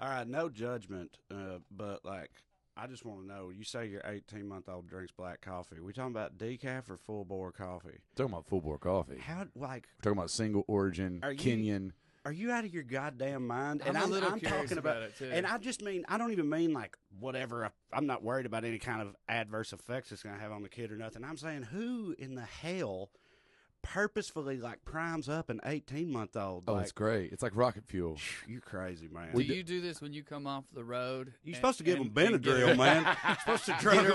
All right, no judgment, but like I just want to know. You say your 18-month-old drinks black coffee. We talking about decaf or full bore coffee? Talking about full bore coffee. How like? We're talking about single origin, Kenyan. Are you out of your goddamn mind? I'm a little curious talking about it too. And I just mean, I don't even mean like whatever. I'm not worried about any kind of adverse effects it's going to have on the kid or nothing. I'm saying, who in the hell purposefully like primes up an 18-month-old? Oh, like, it's great. It's like rocket fuel. You're crazy, man. Do you do this when you come off the road? You're supposed to give them Benadryl, man. You're supposed to drug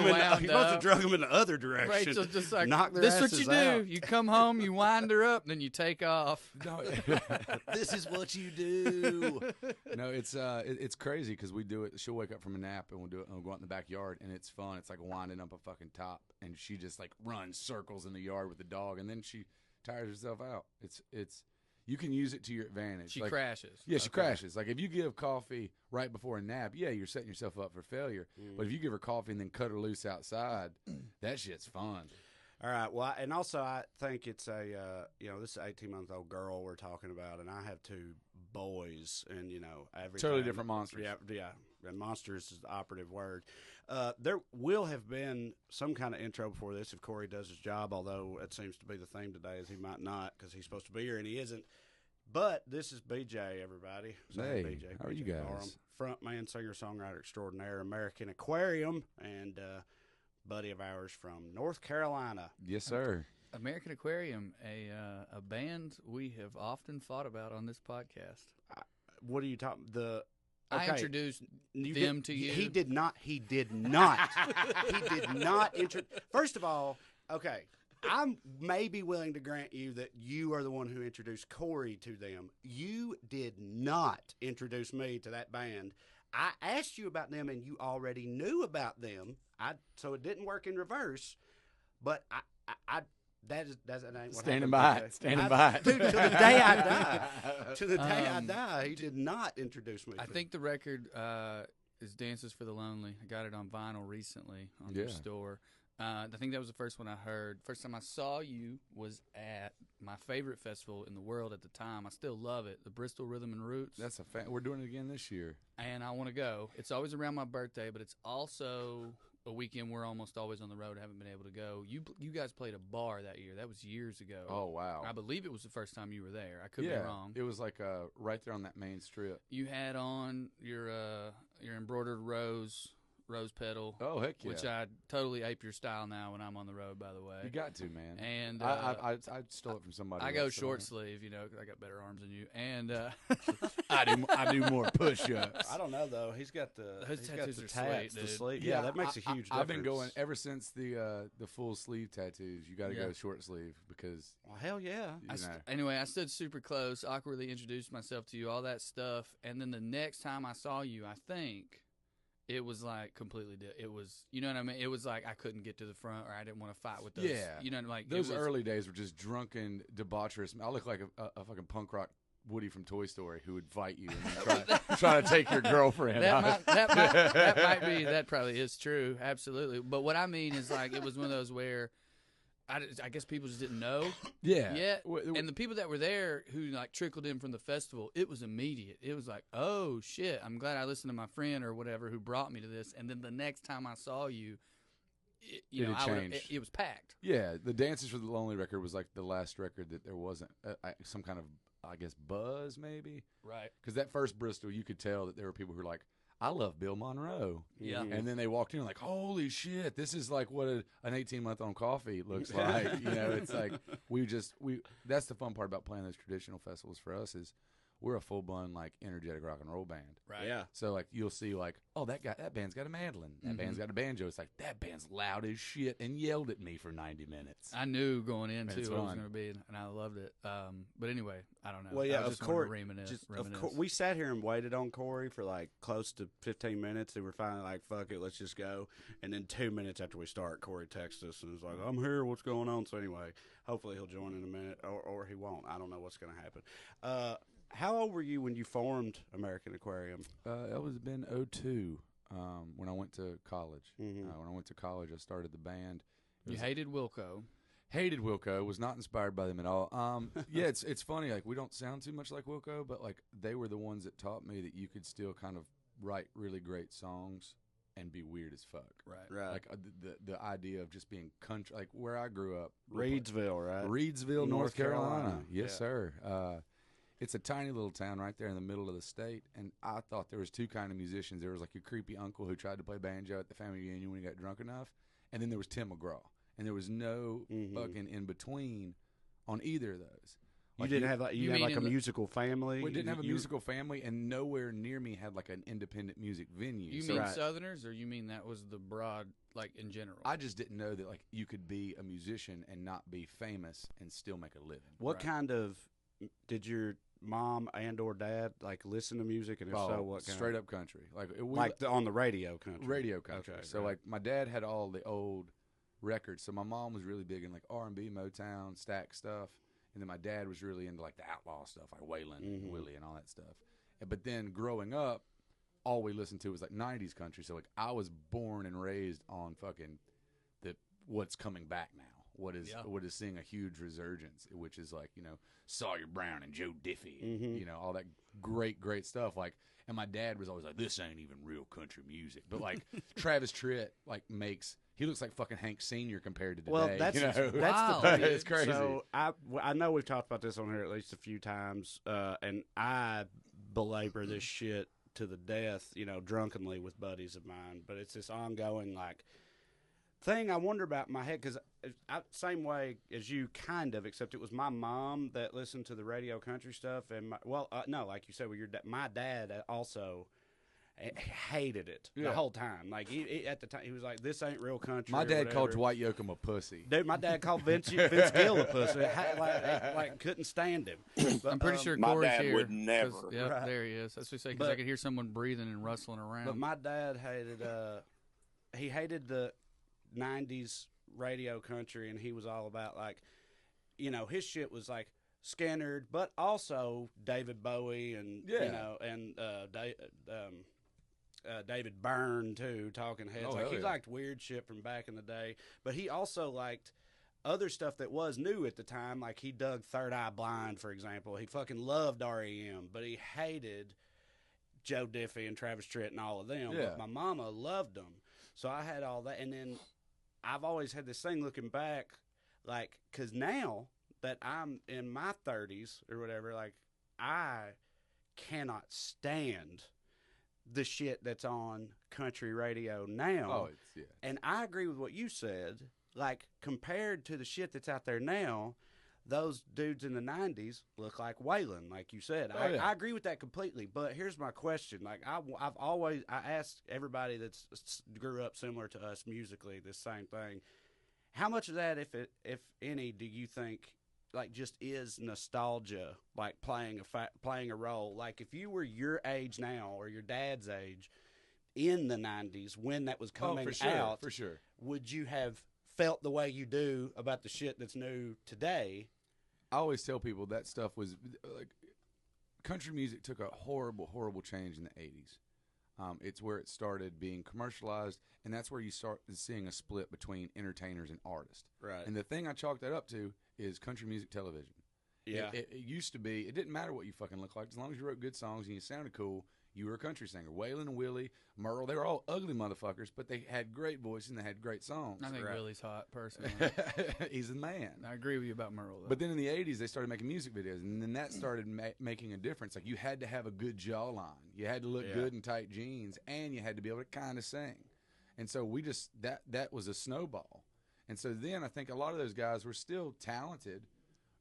them in the other direction. Rachel's just like, knock their this is what asses you out. do. You come home, you wind her up, and then you take off. No, This is what you do. no, it's crazy because we do it. She'll wake up from a nap and we'll do it. And we'll go out in the backyard and it's fun. It's like winding up a fucking top, and she just like runs circles in the yard with the dog, and then she tires herself out. It's you can use it to your advantage. She like, crashes. Yeah, she crashes. Like if you give coffee right before a nap, yeah, you're setting yourself up for failure. But if you give her coffee and then cut her loose outside, that shit's fun. All right. Well, and also I think it's this is an 18-month-old girl we're talking about, and I have two boys, and Totally different monsters. Yeah. And monsters is the operative word. There will have been some kind of intro before this if Corey does his job, although it seems to be the theme today is he might not because he's supposed to be here and he isn't. But this is BJ, everybody. So Hey, BJ, how are you BJ guys? Barham, frontman, singer-songwriter extraordinaire, American Aquarium, and buddy of ours from North Carolina. Yes, sir. American Aquarium, a band we have often thought about on this podcast. What are you talking? I introduced them to you. He did not. He did not. He did not. First of all, okay, I'm maybe willing to grant you that you are the one who introduced Corey to them. You did not introduce me to that band. I asked you about them, and you already knew about them. So it didn't work in reverse. But that ain't what Standing happened. standing by. Dude, to the day I die. To the day I die, he did not introduce me. I think the record is Dances for the Lonely. I got it on vinyl recently on your store. I think that was the first one I heard. First time I saw you was at my favorite festival in the world at the time. I still love it, the Bristol Rhythm and Roots. We're doing it again this year. And I want to go. It's always around my birthday, but it's also a weekend we're almost always on the road. I haven't been able to go. You guys played a bar that year. That was years ago. Oh, wow. I believe it was the first time you were there. I could be wrong. It was like right there on that main strip. You had on your embroidered rose petal. Oh, heck yeah. Which I totally ape your style now when I'm on the road, by the way. You got to, man. And I stole it from somebody. I go short sleeve, 'cause I got better arms than you. And I do more push-ups. I don't know though. He's got the tattoos are tats, sweet, the dude. sleeve. Yeah, that makes a huge difference. I've been going ever since the full sleeve tattoos. You got to go short sleeve because. Well, hell yeah. Anyway, I stood super close, awkwardly introduced myself to you, all that stuff, and then the next time I saw you, I think. It was like completely different. It was, you know what I mean? It was like I couldn't get to the front, or I didn't want to fight with those. Yeah, you know, like those early days were just drunken, debaucherous. I look like a fucking punk rock Woody from Toy Story who would fight you and try to take your girlfriend. That probably is true, absolutely. But what I mean is like it was one of those where. I guess people just didn't know. Yeah. And the people that were there who like trickled in from the festival, it was immediate. It was like, oh shit, I'm glad I listened to my friend or whatever who brought me to this. And then the next time I saw you, it was packed. Yeah, the Dances for the Lonely record was like the last record that there wasn't some kind of, I guess, buzz maybe. Right. Because that first Bristol, you could tell that there were people who were like, I love Bill Monroe. Yeah. And then they walked in like, holy shit, this is like what an 18-month on coffee looks like. It's like that's the fun part about playing those traditional festivals for us is we're a full-blown like energetic rock and roll band. Right. Yeah. So like you'll see like, oh, that band's got a mandolin. That band's got a banjo. It's like that band's loud as shit and yelled at me for 90 minutes. I knew going into what it was fun. going to be, and I loved it. But anyway, I don't know. Well, yeah, of course. We sat here and waited on Corey for like close to 15 minutes. And we're finally like, fuck it, let's just go. And then 2 minutes after we start, Corey texts us and was like, I'm here, what's going on? So anyway, hopefully he'll join in a minute, or he won't. I don't know what's going to happen. How old were you when you formed American Aquarium? That was been 2002 when I went to college. Mm-hmm. When I went to college, I started the band. You hated Wilco. Hated Wilco. Was not inspired by them at all. Yeah, it's funny. Like we don't sound too much like Wilco, but like they were the ones that taught me that you could still kind of write really great songs and be weird as fuck. Right. Like the idea of just being country, like where I grew up, Reidsville, right? Reidsville, North Carolina. Yes, Yeah. sir. It's a tiny little town right there in the middle of the state, and I thought there was two kind of musicians. There was like your creepy uncle who tried to play banjo at the family reunion when he got drunk enough, and then there was Tim McGraw, and there was no fucking in between on either of those. You didn't have like a musical family. We didn't have a musical family, and nowhere near me had like an independent music venue. You mean Southerners, or you mean that was the broad, like in general? I just didn't know that like you could be a musician and not be famous and still make a living. What kind of did your mom and or dad like listen to music, and if so, what kind? Straight up country, on the radio country. Radio country. Okay, so like my dad had all the old records. So my mom was really big in like R&B, Motown, stack stuff. And then my dad was really into like the outlaw stuff, like Waylon and Willie and all that stuff. But then growing up, all we listened to was like 90s country. So like I was born and raised on fucking what's coming back now. What is seeing a huge resurgence, which is like, Sawyer Brown and Joe Diffie, all that great stuff. Like, and my dad was always like, this ain't even real country music. But like Travis Tritt he looks like fucking Hank Sr. compared to today. Well, that's wow. the thing. It's crazy. So I know we've talked about this on here at least a few times, and I belabor this shit to the death, drunkenly with buddies of mine. But it's this ongoing like thing I wonder about in my head, because same way as you kind of, except it was my mom that listened to the radio country stuff, and no, like you said, my dad also hated it the whole time. Like at the time, he was like, "This ain't real country." My dad called Dwight Yoakam a pussy. Dude, my dad called Vince Gill a pussy. Like couldn't stand him. But, I'm pretty sure my Corey's dad here. would never. Yep, Right. there he is. That's what I say, because I could hear someone breathing and rustling around. But my dad hated. He hated the '90s radio country, and he was all about like, his shit was like Skynyrd, but also David Bowie and David Byrne too, Talking Heads. He liked weird shit from back in the day, but he also liked other stuff that was new at the time. Like he dug Third Eye Blind, for example. He fucking loved REM, but he hated Joe Diffie and Travis Tritt and all of them. Yeah. But my mama loved them, so I had all that. And then I've always had this thing looking back, like, because now that I'm in my 30s or whatever, like I cannot stand the shit that's on country radio now. And I agree with what you said. Like, compared to the shit that's out there now, those dudes in the 90s look like Waylon, like you said. I agree with that completely. But here's my question. Like, I've always asked everybody that's grew up similar to us musically this same thing. How much of that, if any, do you think like just is nostalgia, like playing a role? Like if you were your age now or your dad's age in the 90s when that was coming out, for sure, would you have felt the way you do about the shit that's new today? I always tell people that stuff was like country music took a horrible change in the 80s. It's where it started being commercialized, and that's where you start seeing a split between entertainers and artists. Right. And the thing I chalked that up to is country music television. Yeah. It used to be, it didn't matter what you fucking looked like. As long as you wrote good songs and you sounded cool, you were a country singer. Waylon and Willie, Merle, they were all ugly motherfuckers, but they had great voice and they had great songs. I think Willie's hot, personally. He's a man. I agree with you about Merle, though. But then in the 80s, they started making music videos, and then that started making a difference. Like, you had to have a good jawline. You had to look good in tight jeans, and you had to be able to kind of sing. And so we just, that was a snowball. And so then I think a lot of those guys were still talented,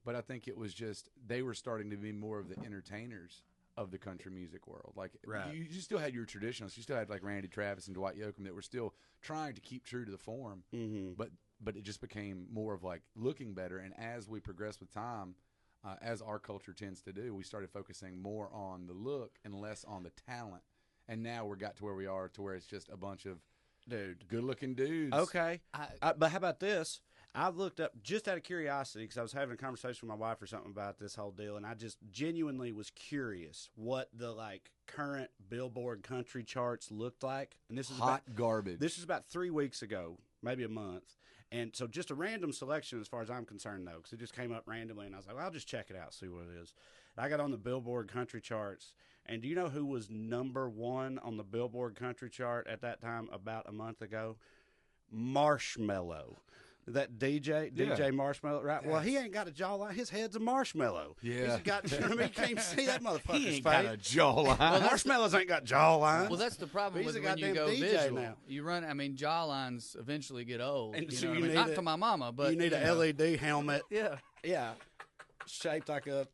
but I think it was just, they were starting to be more of the entertainers of the country music world. Like, you still had your traditionalists. You still had like Randy Travis and Dwight Yoakam that were still trying to keep true to the form, but it just became more of like looking better. And as we progressed with time, as our culture tends to do, we started focusing more on the look and less on the talent. And now we got to where we are, to where it's just a bunch of good-looking dudes. Okay. But how about this? I looked up, just out of curiosity, because I was having a conversation with my wife or something about this whole deal, and I just genuinely was curious what the like current Billboard country charts looked like. And this is hot garbage. This is about 3 weeks ago, maybe a month, And so just a random selection as far as I'm concerned, though, because it just came up randomly, and I was like, well, I'll just check it out, see what it is. And I got on the Billboard country charts, and do you know who was #1 on the Billboard country chart at that time about a month ago? Marshmello. That DJ Marshmello, right? Well, he ain't got a jawline. His head's a marshmallow. Yeah. He's got, you know what I mean? You can't see that motherfucker's He ain't face. got a jawline. Well, marshmallows ain't got jawlines. Well, that's the problem He's with a when you goddamn go DJ visual. now. You run. I mean, jawlines eventually get old. And You so know you what I mean? need Not to my mama, but you need you a know. LED helmet. Yeah. Yeah, shaped like a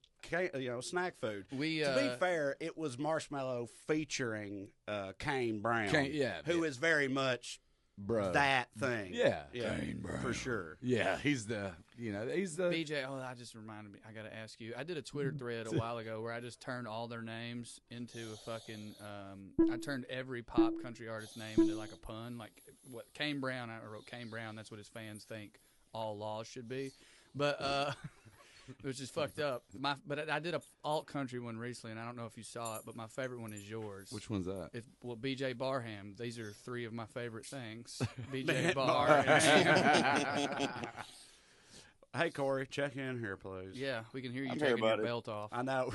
snack food. We to be fair, it was Marshmallow featuring Kane Brown, who is very much that thing. Yeah, Kane Brown for sure. Yeah, he's the BJ. Oh, that just reminded me. I got to ask you. I did a Twitter thread a while ago where I just turned all their names into a fucking. I turned every pop country artist name into like a pun. Like what Kane Brown. I wrote Kane Brown. That's what his fans think all laws should be. But which is fucked up. But I did a alt country one recently, and I don't know if you saw it, but my favorite one is yours. Which one's that? It's BJ Barham. These are 3 of my favorite things. BJ Barham. Hey Corey, check in here, please. Yeah, we can hear you taking your belt off. I know.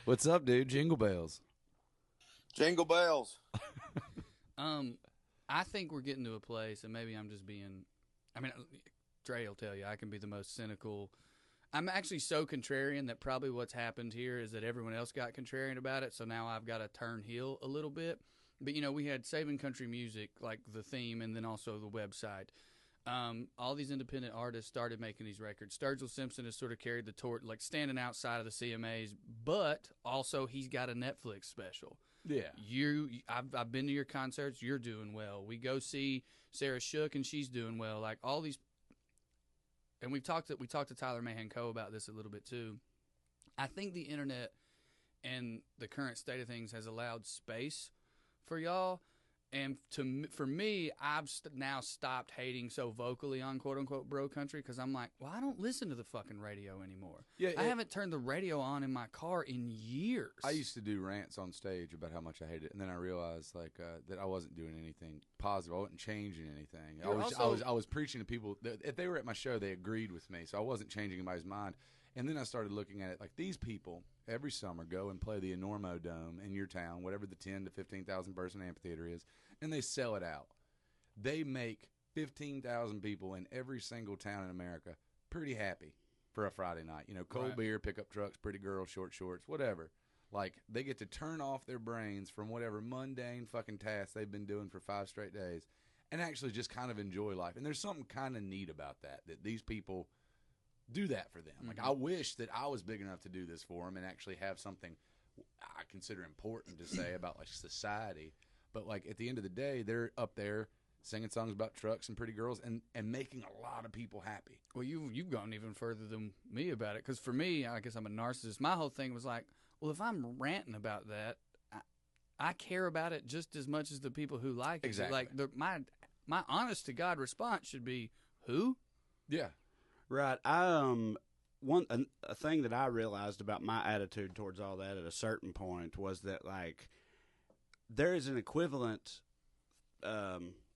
What's up, dude? Jingle bells. Jingle bells. I think we're getting to a place, and maybe I'm just being. I mean, Dre will tell you I can be the most cynical. I'm actually so contrarian that probably what's happened here is that everyone else got contrarian about it, so now I've got to turn heel a little bit. But, you know, we had Saving Country Music, like the theme, and then also the website. All these independent artists started making these records. Sturgill Simpson has sort of carried the torch, like standing outside of the CMAs, but also he's got a Netflix special. Yeah. I've been to your concerts. You're doing well. We go see Sarah Shook, and she's doing well. Like all these. And we talked to Tyler Mahan-Coe about this a little bit too. I think the internet and the current state of things has allowed space for y'all. And for me, I've now stopped hating so vocally on quote-unquote bro country because I'm like, well, I don't listen to the fucking radio anymore. Yeah, I haven't turned the radio on in my car in years. I used to do rants on stage about how much I hated it, and then I realized like that I wasn't doing anything positive. I wasn't changing anything. I was preaching to people. If they were at my show, they agreed with me, so I wasn't changing anybody's mind. And then I started looking at it like these people every summer go and play the Enormo Dome in your town, whatever the 10 to 15,000 person amphitheater is, and they sell it out. They make 15,000 people in every single town in America pretty happy for a Friday night. You know, cold beer, pickup trucks, pretty girls, short shorts, whatever. Like, they get to turn off their brains from whatever mundane fucking task they've been doing for 5 straight days and actually just kind of enjoy life. And there's something kind of neat about that these people do that for them. Like, I wish that I was big enough to do this for them and actually have something I consider important to say about, like, society. But, like, at the end of the day, they're up there singing songs about trucks and pretty girls and making a lot of people happy. Well, you've gone even further than me about it. Because for me, I guess I'm a narcissist. My whole thing was like, well, if I'm ranting about that, I care about it just as much as the people who like it. Exactly. Like, my honest-to-God response should be, who? Yeah. Right. A thing that I realized about my attitude towards all that at a certain point was that, like, there is an equivalent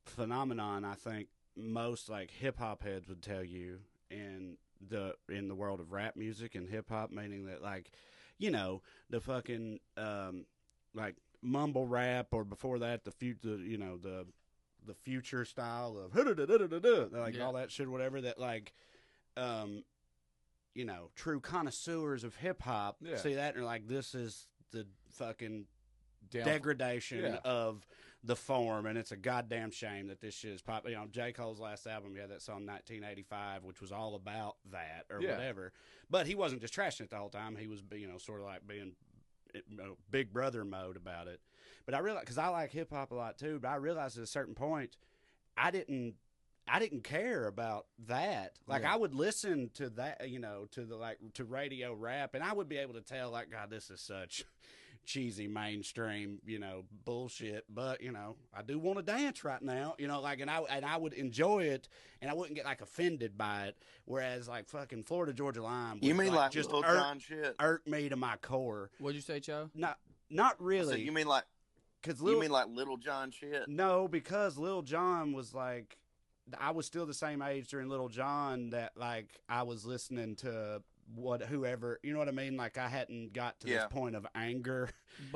phenomenon, I think most, like, hip-hop heads would tell you in the world of rap music and hip-hop, meaning that, like, you know, the fucking, like, mumble rap, or before that, the future style of like all that shit, whatever, that, like, you know, true connoisseurs of hip hop see that and are like, this is the fucking degradation of the form, and it's a goddamn shame that this shit is pop. You know, J. Cole's last album, he had that song 1985, which was all about that or whatever. But he wasn't just trashing it the whole time. He was, you know, sort of like being Big Brother mode about it. But I realized, because I like hip hop a lot too, but I realized at a certain point, I didn't care about that. Like, I would listen to that, you know, to radio rap, and I would be able to tell, like, God, this is such cheesy mainstream, you know, bullshit. But, you know, I do want to dance right now, you know, like, and I would enjoy it, and I wouldn't get, like, offended by it. Whereas, like, fucking Florida Georgia Line, you mean like just Lil Jon shit? Irked me to my core. What'd you say, Cho? Not really. So you mean like because You mean like Little John shit? No, because Lil Jon was like, I was still the same age during Little John that like I was listening to whoever, you know what I mean? Like I hadn't got to this point of anger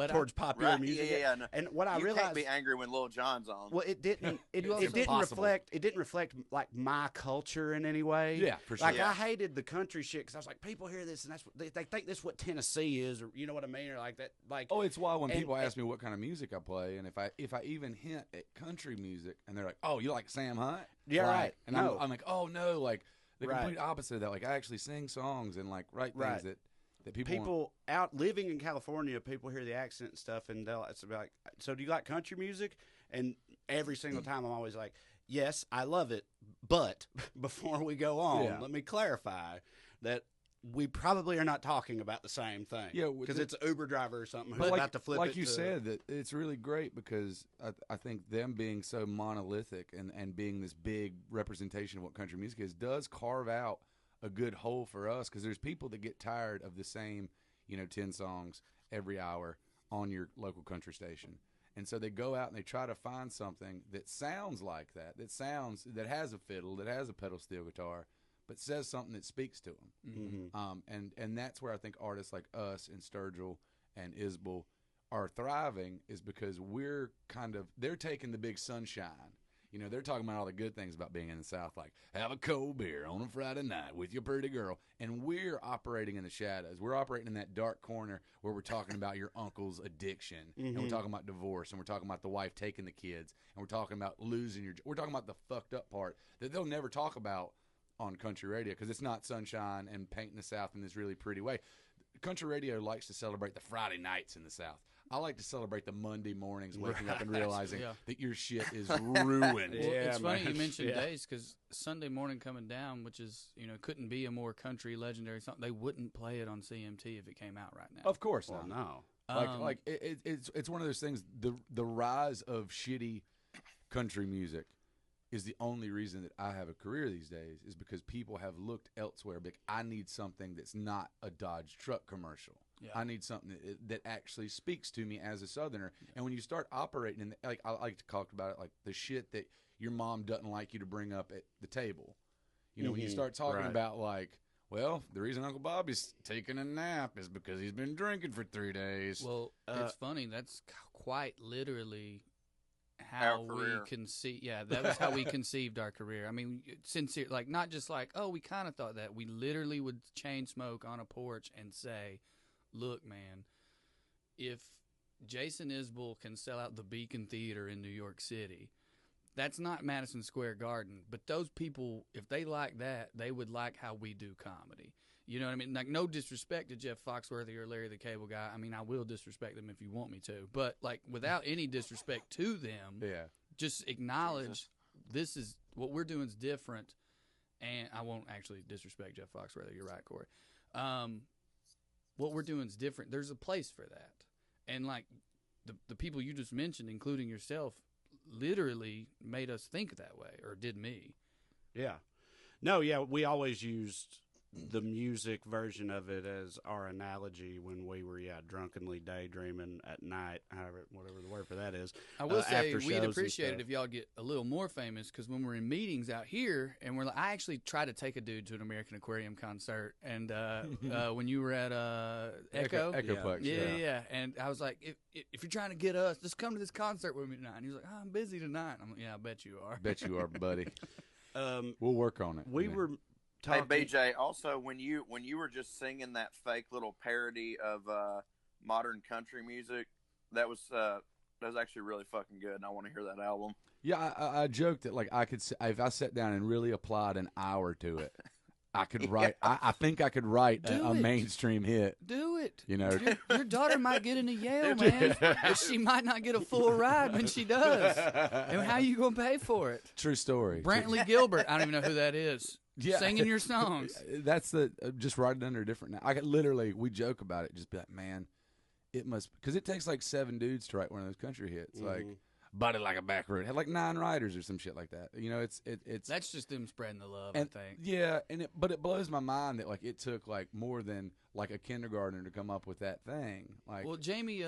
towards popular music. Yeah. No. And what I you realized, can't be angry when Lil Jon's on. well, it didn't. It didn't impossible. reflect. It didn't reflect like my culture in any way. Yeah, for sure. Like Yeah. I hated the country shit because I was like, people hear this and that's what they think this is what Tennessee is, or you know what I mean, or like that. Like, Oh, it's why when And- people ask me what kind of music I play, and if I even hint at country music, and they're like, "Oh, you like Sam Hunt?" Yeah, Like, right. And No. I'm like, "Oh no!" Like the Right. complete opposite of that. Like I actually sing songs and like write things Right. that people people out living in California, people hear the accent and stuff, and it's like, so do you like country music? And every single time, I'm always like, yes, I love it, but before we go on, Yeah. let me clarify that we probably are not talking about the same thing. Yeah, because it's an Uber driver or something who's But about to flip like it you to- said, that it's really great because I think them being so monolithic and being this big representation of what country music is does carve out a good whole for us, because there's people that get tired of the same 10 songs every hour on your local country station, and so they go out and they try to find something that sounds like that has a fiddle, that has a pedal steel guitar, but says something that speaks to them. Mhm. And that's where I think artists like us and Sturgill and Isbell are thriving, is because they're taking the big sunshine. They're talking about all the good things about being in the South, like have a cold beer on a Friday night with your pretty girl. And we're operating in the shadows. We're operating in that dark corner where we're talking about your uncle's addiction, and we're talking about divorce, and we're talking about the wife taking the kids, and we're talking about we're talking about the fucked up part that they'll never talk about on country radio, because it's not sunshine and painting the South in this really pretty way. Country radio likes to celebrate the Friday nights in the South. I like to celebrate the Monday mornings, waking up and realizing that your shit is ruined. Well, it's funny man. you mentioned Yeah. days, because Sunday morning coming down, which is couldn't be a more country legendary song. They wouldn't play it on CMT if it came out right now. Of course Well, not. no. It's one of those things. The rise of shitty country music is the only reason that I have a career these days, is because people have looked elsewhere. Like, I need something that's not a Dodge truck commercial. Yeah. I need something that actually speaks to me as a Southerner. Yeah. And when you start operating in, like, I like to talk about it, like the shit that your mom doesn't like you to bring up at the table. When you start talking about, like, well, the reason Uncle Bobby's taking a nap is because he's been drinking for 3 days. Well, it's funny. That's quite literally how we conceived. Yeah, that was how we conceived our career. I mean, sincere, like, not just like, oh, we kind of thought that. We literally would chain smoke on a porch and say, look, man, if Jason Isbell can sell out the Beacon Theater in New York City, that's not Madison Square Garden. But those people, if they like that, they would like how we do comedy. You know what I mean? Like, no disrespect to Jeff Foxworthy or Larry the Cable Guy. I mean, I will disrespect them if you want me to. But, like, without any disrespect to them, just acknowledge this is what we're doing is different. And I won't actually disrespect Jeff Foxworthy. You're right, Corey. What we're doing is different. There's a place for that. And, like, the people you just mentioned, including yourself, literally made us think that way, or did me. Yeah. No, yeah, we always used the music version of it as our analogy when we were drunkenly daydreaming at night, whatever the word for that is. I will say after we'd shows appreciate and it if y'all get a little more famous, because when we're in meetings out here, and we're like, I actually tried to take a dude to an American Aquarium concert, and when you were at Echo, Echoplex, yeah, and I was like, if you're trying to get us, just come to this concert with me tonight. And he was like, I'm busy tonight. I'm like, yeah, I bet you are. Bet you are, buddy. We'll work on it. We were talking. Hey, BJ, also, when you were just singing that fake little parody of modern country music, that was actually really fucking good, and I want to hear that album. Yeah, I joked that, like, I could, if I sat down and really applied an hour to it, I could write. I think I could write a mainstream hit. Do it. You know, your daughter might get into Yale, man, but she might not get a full ride when she does. And how are you gonna pay for it? True story. Brantley Gilbert. I don't even know who that is. Singing your songs. That's just write it under a different. I could literally, we joke about it. Just be like, man, it must, because it takes like 7 dudes to write one of those country hits. Like, Body Like a Back Road. It had like 9 writers or some shit like that. You know, it's That's just them spreading the love, and, I think. Yeah, but it blows my mind that like it took like more than like a kindergartner to come up with that thing. Like, Well, Jamie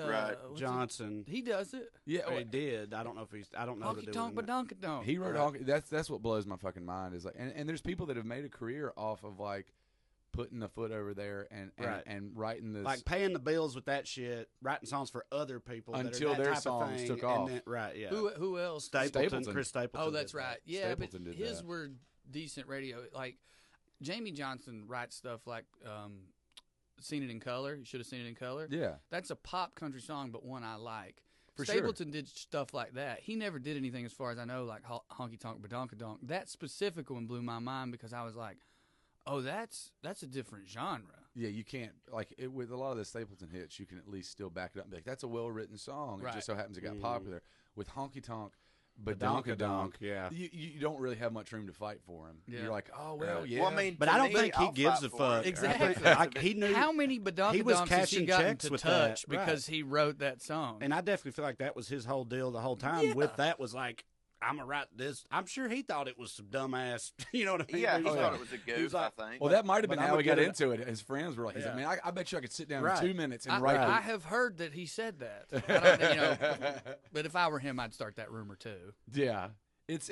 Johnson, he does it. yeah, he did. I don't know if I don't know Honky tonk, but donka donk. he wrote honky. That's what blows my fucking mind is like, and there's people that have made a career off of like putting the foot over there and writing this, like paying the bills with that shit, writing songs for other people until that are that their type songs of thing, took off. then, right? Yeah. Who else? Stapleton, Chris Stapleton. Oh, that's did right. that. Yeah, Stapleton but did his that. were decent radio. Like Jamie Johnson writes stuff like "Seen It in Color." You should have seen it in color. Yeah, That's a pop country song, but one I like. for sure. Stapleton did stuff like that. He never did anything, as far as I know, like Honky Tonk Badonka Donk. That specific one blew my mind because I was like, oh, that's a different genre. Yeah, you can't like it, with a lot of the Stapleton hits. You can at least still back it up and be like, "That's a well-written song." It Right. just so happens it got popular. With Honky Tonk, Badonka Badonka Donk, Donk, yeah. you don't really have much room to fight for him. Yeah. You're like, "Oh well, Right. yeah." Well, I mean, But to I don't me, think he I'll gives fight a for fuck. it. Exactly. Like, he knew How many Badonka he was Donks has he cashing gotten checks to with touch that, right. because he wrote that song? And I definitely feel like that was his whole deal the whole time. Yeah. With that was like, I'm gonna write this. I'm sure he thought it was some dumbass. You know what I mean? Yeah, He he was thought like- it was a he was goof, like, I think. Well, that might have But been I'm how he got gonna- into it. His friends were like, he's like, Yeah. "Man, I bet you I could sit down Right. in 2 minutes and I, write." I have heard that he said that. I don't, but if I were him, I'd start that rumor too. Yeah, it's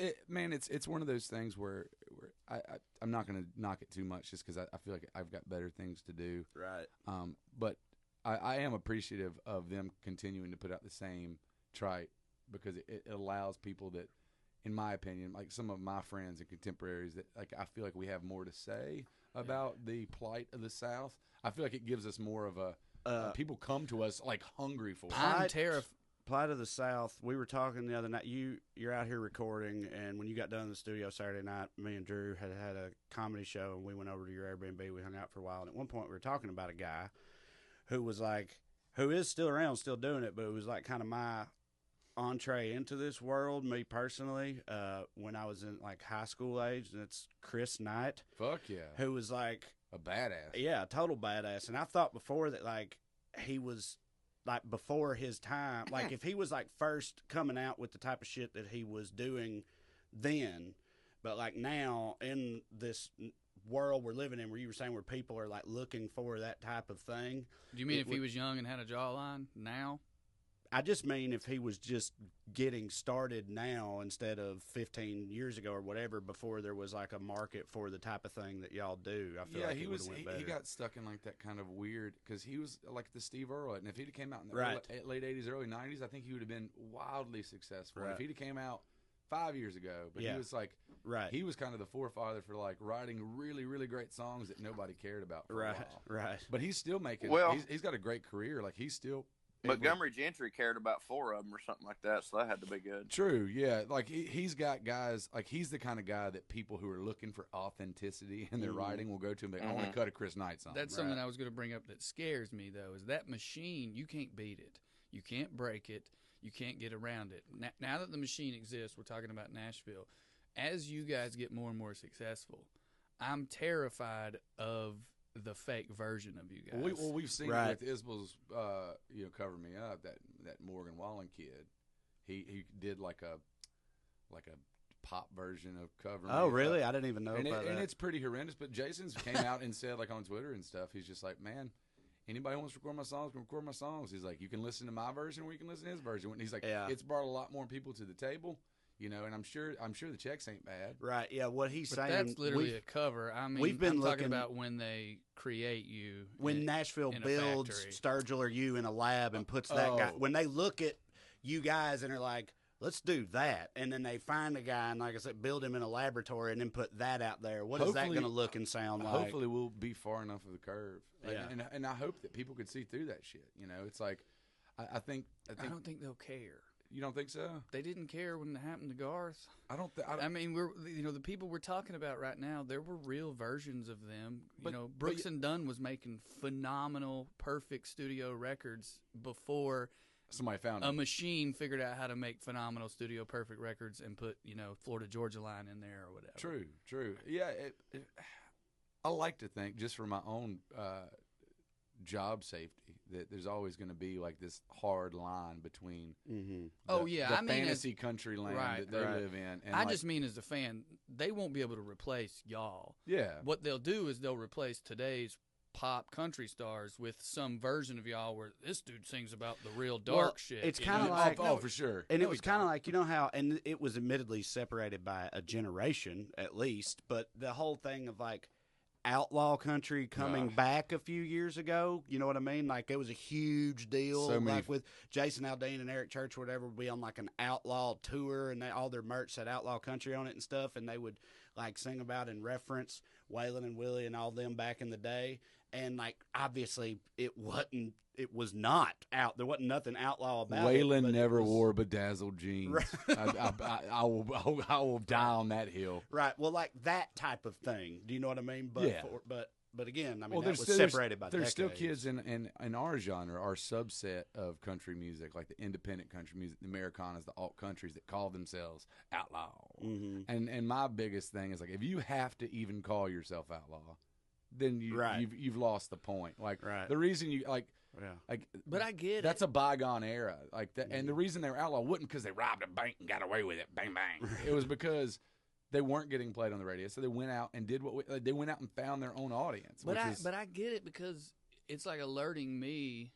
one of those things where I'm not going to knock it too much just because I feel like I've got better things to do. Right. But I am appreciative of them continuing to put out the same trite because it allows people that, in my opinion, like some of my friends and contemporaries, that like I feel like we have more to say about the plight of the South. I feel like it gives us more of a people come to us like hungry for it. I'm terrified. Plight of the South. We were talking the other night. You're out here recording, and when you got done in the studio Saturday night, me and Drew had a comedy show, and we went over to your Airbnb. We hung out for a while, and at one point we were talking about a guy who is still around, still doing it, but it was like kind of my entree into this world, me personally, when I was in like high school age, and it's Chris Knight. Fuck yeah, Who was like a badass. Yeah, total badass. And I thought before that like he was like before his time, like if he was like first coming out with the type of shit that he was doing then, but like now in this world we're living in where you were saying where people are like looking for that type of thing. Do you mean if he was young and had a jawline now? I just mean if he was just getting started now instead of 15 years ago or whatever, before there was like a market for the type of thing that y'all do. I feel like he it was. went better. He got stuck in like that kind of weird because he was like the Steve Earle, and if he'd came out in the Right. late '80s, early '90s, I think he would have been wildly successful. Right. If he'd came out 5 years ago, but Yeah. he was like, Right. he was kind of the forefather for like writing really, really great songs that nobody cared about for a while. Right. But he's still making. Well- he's got a great career. Like he's still. Montgomery Gentry cared about 4 of them or something like that, so that had to be good. True, yeah. Like he's got guys. Like he's the kind of guy that people who are looking for authenticity in their writing will go to and be like, I want to cut a Chris Knight song. That's something I was going to bring up that scares me, though, is that machine, you can't beat it. You can't break it. You can't get around it. Now that the machine exists, we're talking about Nashville, as you guys get more and more successful, I'm terrified of the fake version of you guys. We've seen Right. it with Isbell's, Cover Me Up, that Morgan Wallen kid. He did like a pop version of Cover Me Oh, Up. really? I didn't even know And, about that. and it's pretty horrendous, but Jason's came out and said, like on Twitter and stuff, he's just like, man, anybody who wants to record my songs can record my songs. He's like, you can listen to my version or you can listen to his version. And he's like, Yeah. it's brought a lot more people to the table, and I'm sure the checks ain't bad. Right. Yeah. What he's But saying. that's literally we've- a cover. I mean, we've been I'm talking looking- about when they create you. when Nashville in a builds factory. Sturgill or you in a lab and puts that guy, Oh. when they look at you guys and are like, let's do that, and then they find a guy and, like I said, build him in a laboratory and then put that out there. What is that Hopefully- going to look and sound like? Hopefully we'll be far enough of the curve. Yeah. And I hope that people could see through that shit. It's like, I think I don't think they'll care. you don't think so? They didn't care when it happened to Garth. I don't think. I mean, the people we're talking about right now, there were real versions of them. But- Brooks and Dunn was making phenomenal, perfect studio records before Somebody found a it. machine figured out how to make phenomenal studio perfect records and put, Florida Georgia Line in there or whatever. True. Yeah, I like to think, just for my own job safety, that there's always going to be like this hard line between the fantasy country land that they live in. And I just mean as a fan, they won't be able to replace y'all. Yeah. What they'll do is they'll replace today's pop country stars with some version of y'all where this dude sings about the real dark shit. It's kind of like for sure. And it was kind of like, you know how, and it was admittedly separated by a generation at least, but the whole thing of like outlaw country coming back a few years ago, you know what I mean? Like it was a huge deal. So many like with Jason Aldean and Eric Church or whatever would be on like an outlaw tour, and all their merch said outlaw country on it and stuff, and they would like sing about and reference Waylon and Willie and all them back in the day. And like obviously it was not out. There wasn't nothing outlaw about it. Waylon never wore bedazzled jeans. Right. I will die on that hill. Right. Well, like that type of thing. Do you know what I mean? But yeah. But again, I mean, that was separated by decades. There's still kids in our genre, our subset of country music, like the independent country music, the Americanas, the alt countries that call themselves outlaw. Mm-hmm. And my biggest thing is like, if you have to even call yourself outlaw, then you've lost the point. Like the reason you like. Yeah. Like, but I get that's a bygone era. Like that, and the reason they were outlaw wasn't because they robbed a bank and got away with it. Bang bang. It was because they weren't getting played on the radio, so they went out and did they went out and found their own audience. But I get it because it's like alerting me.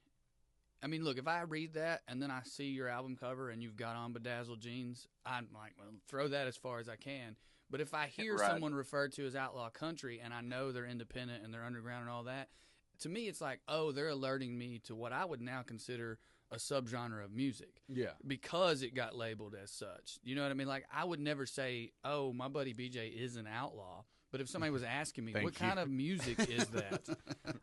I mean, look, if I read that and then I see your album cover and you've got on bedazzled jeans, I'm like, well, throw that as far as I can. But if I hear someone referred to as outlaw country and I know they're independent and they're underground and all that, to me it's like, oh, they're alerting me to what I would now consider a subgenre of music. Yeah. Because it got labeled as such. You know what I mean? Like, I would never say, oh, my buddy BJ is an outlaw. But if somebody was asking me, what kind of music is that?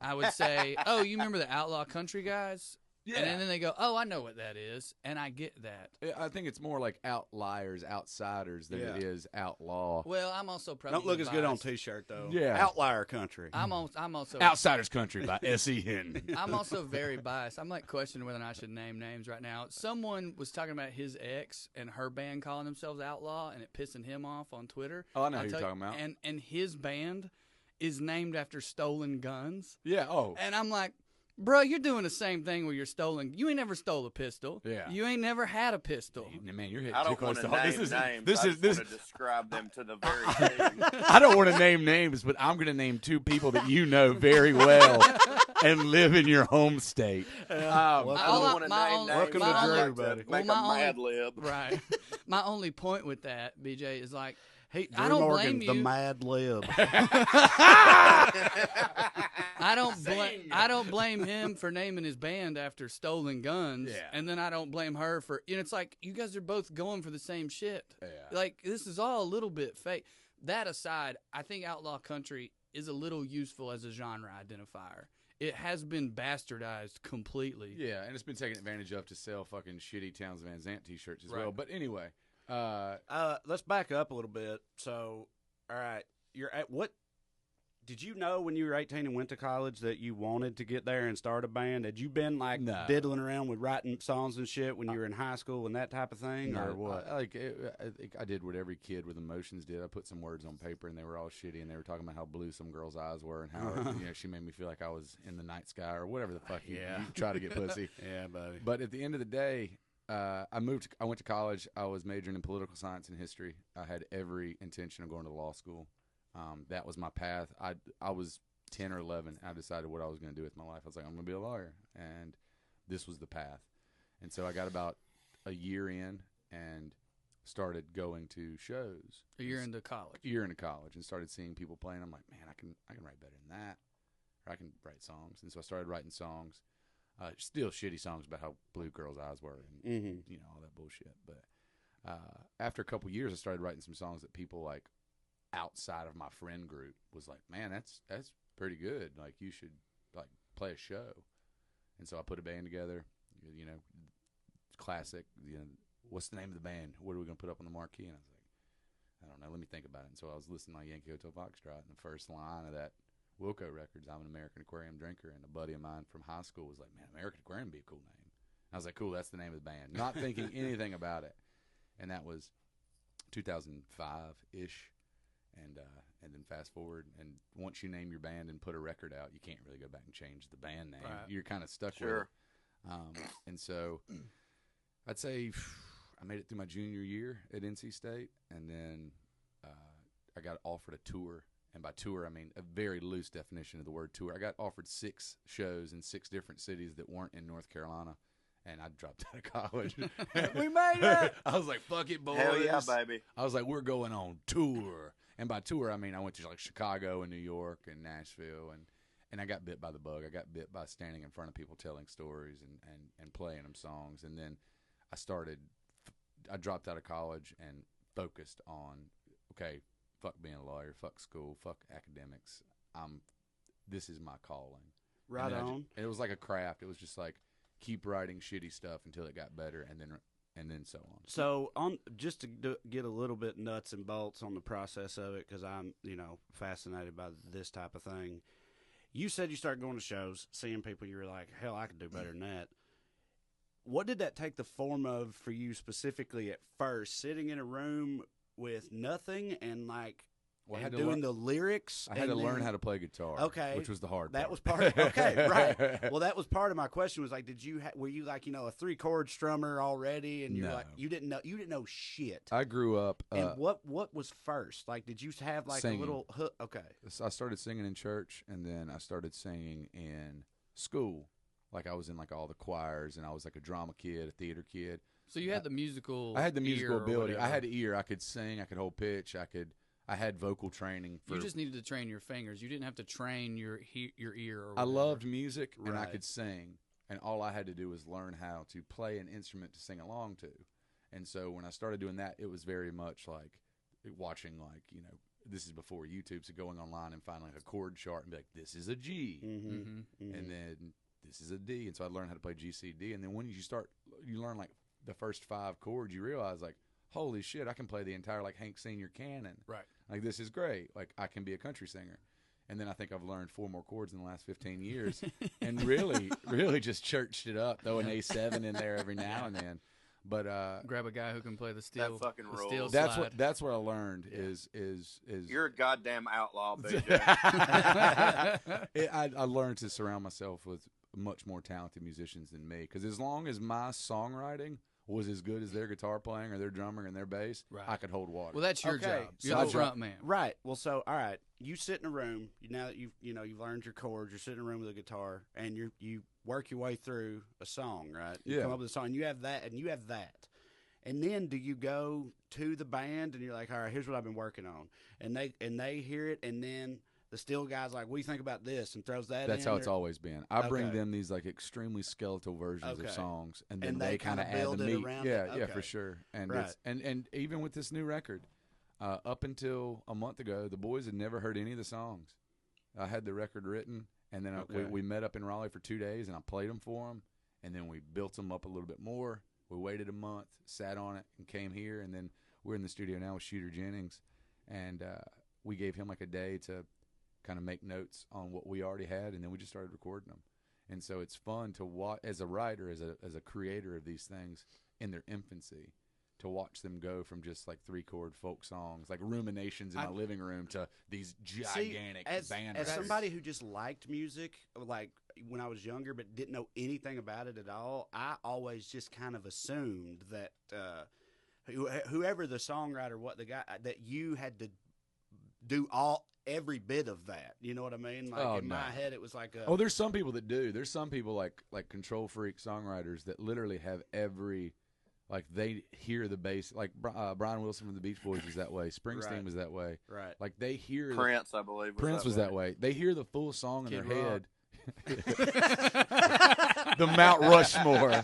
I would say, oh, you remember the outlaw country guys? Yeah. And then they go, oh, I know what that is. And I get that. I think it's more like outliers, outsiders than it is outlaw. Well, I'm also probably don't look as good on T-shirt though. Yeah. Outlier country. I'm also Outsiders Country by SEN. I'm also very biased. I'm like questioning whether or not I should name names right now. Someone was talking about his ex and her band calling themselves Outlaw, and it pissing him off on Twitter. Oh, I know who you're talking about. And his band is named after stolen guns. Yeah. Oh. And I'm like, bro, you're doing the same thing with your stolen. You ain't never stole a pistol. Yeah. You ain't never had a pistol. Man, you're hitting I too don't close want to to home. name names. I just want to describe them to the very thing. I don't want to name names, but I'm going to name two people that you know very well and live in your home state. I don't want to name names. Welcome to Drew, buddy. Make a Mad Lib. Right. My only point with that, BJ, is like, hey, I don't Morgan, blame the you. Mad Lib. I don't blame him for naming his band after stolen guns, and then I don't blame her for. You know, it's like you guys are both going for the same shit. Yeah. Like this is all a little bit fake. That aside, I think outlaw country is a little useful as a genre identifier. It has been bastardized completely. Yeah, and it's been taken advantage of to sell fucking shitty Towns Van Zandt T-shirts as well. But anyway, let's back up a little bit. So, all right, you're at what? Did you know when you were 18 and went to college that you wanted to get there and start a band? Had you been like diddling around with writing songs and shit when you were in high school and that type of thing, or what? I did what every kid with emotions did. I put some words on paper and they were all shitty, and they were talking about how blue some girl's eyes were and how she made me feel like I was in the night sky or whatever the fuck you try to get pussy. Yeah, buddy. But at the end of the day, I went to college. I was majoring in political science and history. I had every intention of going to law school. That was my path. I was 10 or 11. I decided what I was going to do with my life. I was like, I'm going to be a lawyer. And this was the path. And so I got about a year in and started going to shows. A year into college. And started seeing people playing. I'm like, man, I can write better than that. Or I can write songs. And so I started writing songs. Still shitty songs about how blue girls' eyes were and all that bullshit. But after a couple years, I started writing some songs that people like outside of my friend group was like, man, that's pretty good. Like, you should like play a show. And so I put a band together. Classic. What's the name of the band? What are we gonna put up on the marquee? And I was like, I don't know. Let me think about it. And so I was listening to like Yankee Hotel Foxtrot, and the first line of that Wilco Records, I'm an American Aquarium drinker, and a buddy of mine from high school was like, man, American Aquarium would be a cool name. I was like, cool, that's the name of the band. Not thinking anything about it. And that was 2005-ish. and then fast forward, and once you name your band and put a record out, you can't really go back and change the band name. Right. You're kind of stuck with it. And so I'd say I made it through my junior year at NC State, and then I got offered a tour. And by tour, I mean a very loose definition of the word tour. I got offered 6 shows in 6 different cities that weren't in North Carolina, and I dropped out of college. We made it. I was like, fuck it, boys. Hell yeah, baby. I was like, we're going on tour. And by tour, I mean I went to like Chicago and New York and Nashville, and I got bit by the bug. I got bit by standing in front of people telling stories and playing them songs. And then I dropped out of college and focused on, okay, fuck being a lawyer, fuck school, fuck academics. This is my calling. Right on. It was like a craft. It was just like keep writing shitty stuff until it got better, and then so on. So just to get a little bit nuts and bolts on the process of it, because I'm fascinated by this type of thing. You said you started going to shows, seeing people. You were like, hell, I could do better than that. What did that take the form of for you specifically at first? Sitting in a room with nothing and doing the lyrics. I had to learn how to play guitar. Okay, which was the hard part. That was part of okay, right. Well, that was part of my question. Was like, were you like a 3-chord strummer already? And you're No. like, you didn't know shit. I grew up. And what was first? Like, did you have like singing. a little hook? Okay, I started singing in church, and then I started singing in school. Like I was in like all the choirs, and I was like a drama kid, a theater kid. So you had the musical. I had the musical ear or ability. whatever. I had ear. I could sing. I could hold pitch. I had vocal training. You just needed to train your fingers. You didn't have to train your ear. Or I whatever. loved music, and I Right. could sing, and all I had to do was learn how to play an instrument to sing along to. And so when I started doing that, it was very much like watching, this is before YouTube, so going online and finding like a chord chart and be like, this is a G, and then this is a D, and so I learned how to play G, C, D, and then when you learn like the first 5 chords, you realize like, holy shit, I can play the entire like Hank Senior canon. Right. Like this is great. Like I can be a country singer. And then I think I've learned 4 more chords in the last 15 years, and really just churched it up, throw an A7 in there every now and then. But grab a guy who can play the steel. That fucking the rules. steel that's slide. what I learned is You're a goddamn outlaw, BJ. I learned to surround myself with much more talented musicians than me, because as long as my songwriting was as good as their guitar playing or their drumming and their bass, Right. I could hold water. Well, that's your Okay, job. You're so- the front man. Right. Well, so all right, you sit in a room now that you've learned your chords. You're sitting in a room with a guitar, and you work your way through a song. Right. You Yeah. come up with a song. You have that, and you have that. And then do you go to the band and you're like, all right, here's what I've been working on, and they hear it, and then the steel guy's like, what do you think about this, and throws that. That's in how it's or- always been. I bring Okay. them these like extremely skeletal versions Okay. of songs, and then And they they kind of kinda add build the it meat. around Yeah, it? yeah, Okay. for sure. And Right. it's, and even with this new record, up until a month ago, the boys had never heard any of the songs. I had the record written, and then Okay. we met up in Raleigh for 2 days, and I played them for them, and then we built them up a little bit more. We waited a month, sat on it, and came here, and then we're in the studio now with Shooter Jennings, and we gave him like a day to kind of make notes on what we already had, and then we just started recording them. And so it's fun to watch as a writer, as a creator of these things in their infancy, to watch them go from just like 3-chord folk songs, like ruminations in my living room, to these gigantic band as records. somebody who just liked music, like when I was younger, but didn't know anything about it at all, I always just kind of assumed that whoever the songwriter, what the guy, that you had to do every bit of that. You know what I mean? Like in my head, it was like a. Oh, there's some people that do. There's some people like control freak songwriters that literally have every, like they hear the bass. Like Brian Wilson from the Beach Boys was that way. Springsteen Right. was that way. Right. Like they hear Prince, I believe. Prince was that way. They hear the full song in Kid their Rock. head. The Mount Rushmore.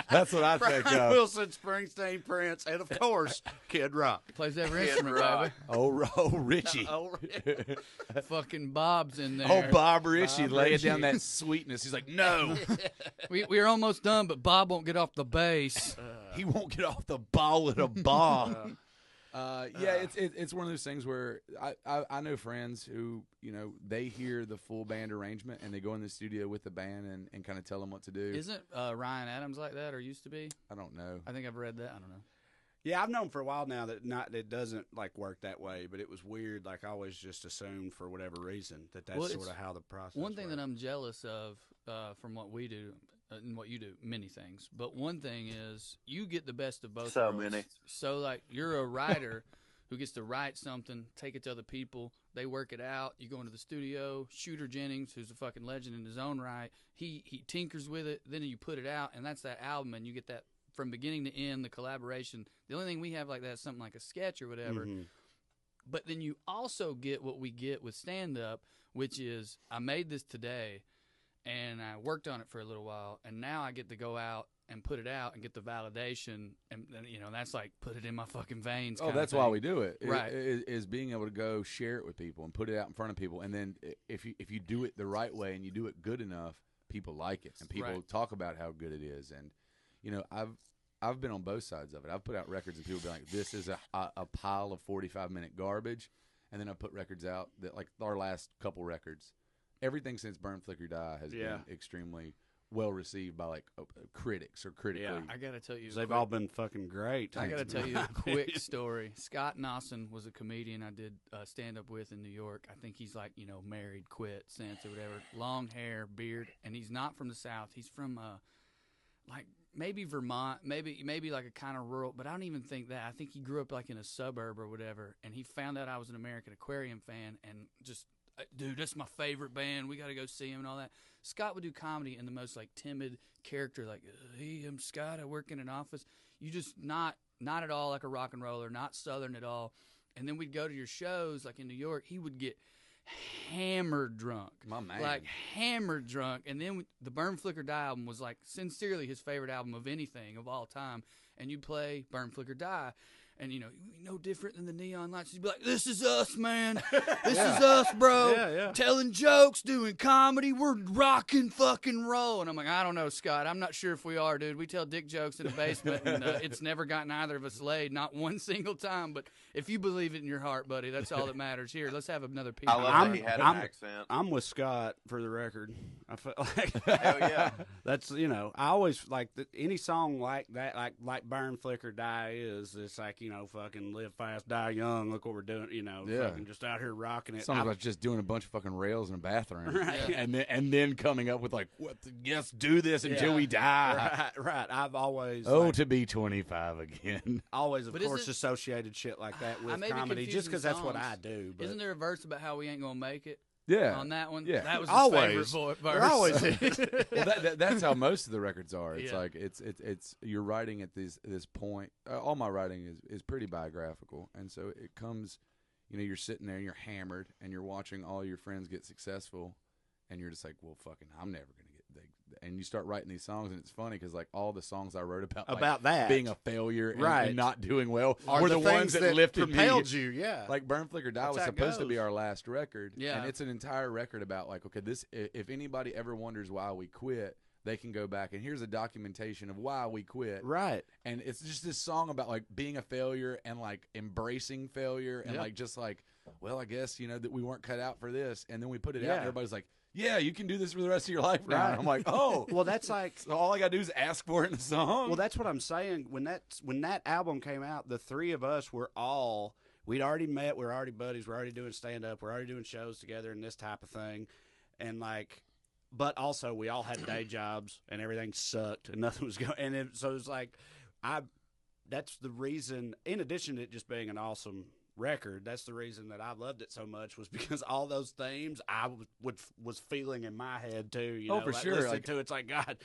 That's what I think Brian of. Wilson, Springsteen, Prince, and of course, Kid Rock. Plays every Kid instrument, Rock. Oh, Richie. baby. Fucking Bob's in there. Oh, Bob Ritchie Bob laying Ritchie. down that sweetness. He's like, no, We're almost done, but Bob won't get off the bass. he won't get off the ball with a ball. Yeah, it's one of those things where I know friends who, they hear the full band arrangement and they go in the studio with the band and kind of tell them what to do. Isn't Ryan Adams like that, or used to be? I don't know. I think I've read that. I don't know. Yeah, I've known for a while now that it doesn't like work that way, but it was weird. Like I always just assumed for whatever reason that's sort of how the process. One thing works. that I'm jealous of from what we do and what you do, many things, but one thing is you get the best of both So worlds. many. So like you're a writer who gets to write something, take it to other people, they work it out. You go into the studio. Shooter Jennings, who's a fucking legend in his own right, he tinkers with it. Then you put it out, and that's that album, and you get that. From beginning to end, the collaboration. The only thing we have like that is something like a sketch or whatever. Mm-hmm. But then you also get what we get with stand-up, which is I made this today, and I worked on it for a little while, and now I get to go out and put it out and get the validation, and that's like put it in my fucking veins. Oh, that's why we do it. Right. Is being able to go share it with people and put it out in front of people, and then if you do it the right way and you do it good enough, people like it, and people talk about how good it is. And I've been on both sides of it. I've put out records and people be like, this is a pile of 45-minute garbage. And then I put records out that, like our last couple records, everything since Burn, Flicker, Die has been extremely well received by like critics or critically. Yeah, I got to tell you. They've all been fucking great. I got to tell you a quick story. Scott Nosson was a comedian I did stand-up with in New York. I think he's like, married, quit, since or whatever. Long hair, beard. And he's not from the South. He's from like maybe Vermont, maybe like a kind of rural, but I don't even think that. I think he grew up like in a suburb or whatever, and he found out I was an American Aquarium fan, and just, dude, that's my favorite band. We got to go see him and all that. Scott would do comedy in the most like timid character, like, hey, I'm Scott. I work in an office. You just not at all like a rock and roller, not Southern at all. And then we'd go to your shows, like in New York. He would get hammered drunk. My man. Like hammered drunk. And then the Burn, Flicker, Die album was like sincerely his favorite album of anything of all time. And you'd play Burn, Flicker, Die. And, no different than the neon lights. You'd be like, this is us, man. This is us, bro. Yeah. Telling jokes, doing comedy. We're rocking fucking roll. And I'm like, I don't know, Scott. I'm not sure if we are, dude. We tell dick jokes in the basement, and it's never gotten either of us laid, not one single time. But if you believe it in your heart, buddy, that's all that matters. Here, let's have another piece. I love that he had an accent. I'm with Scott, for the record. I feel like hell yeah. That's, I always like any song like that, like Burn, Flicker, Die is. It's like, fucking live fast, die young. Look what we're doing, fucking just out here rocking it. Something about just doing a bunch of fucking rails in a bathroom, right? And then coming up with like, yes, do this until we die. Right. I've always to be 25 again. Always, of course, associated shit like that with comedy, just because that's what I do. But. Isn't there a verse about how we ain't gonna make it? Yeah, on that one. Yeah, that was always. His favorite verse. There always is. Well, that's how most of the records are. It's like it's you're writing at this point. All my writing is pretty biographical, and so it comes. You're sitting there, and you're hammered, and you're watching all your friends get successful, and you're just like, well, fucking, I'm never gonna get. And you start writing these songs, and it's funny because like all the songs I wrote about that being a failure and not doing well are were the ones that lifted propelled me. you. Yeah, like Burn, Flicker, Die was supposed to be our last record. Yeah, and it's an entire record about like, okay, this. If anybody ever wonders why we quit, they can go back and here's a documentation of why we quit. Right, and it's just this song about like being a failure and like embracing failure and like just like, well, I guess that we weren't cut out for this, and then we put it out, and everybody's like, yeah, you can do this for the rest of your life now. Right. And I'm like, oh, well, that's like so all I gotta do is ask for it in the song. Well, that's what I'm saying. When that album came out, the three of us were we'd already met, we're already buddies, we're already doing stand up, we're already doing shows together and this type of thing, and like, but also we all had day jobs and everything sucked and nothing was going. And so it's like, that's the reason. In addition to it just being an awesome record, that's the reason that I loved it so much, was because all those themes I was feeling in my head too. For sure. Listening to it's like, God,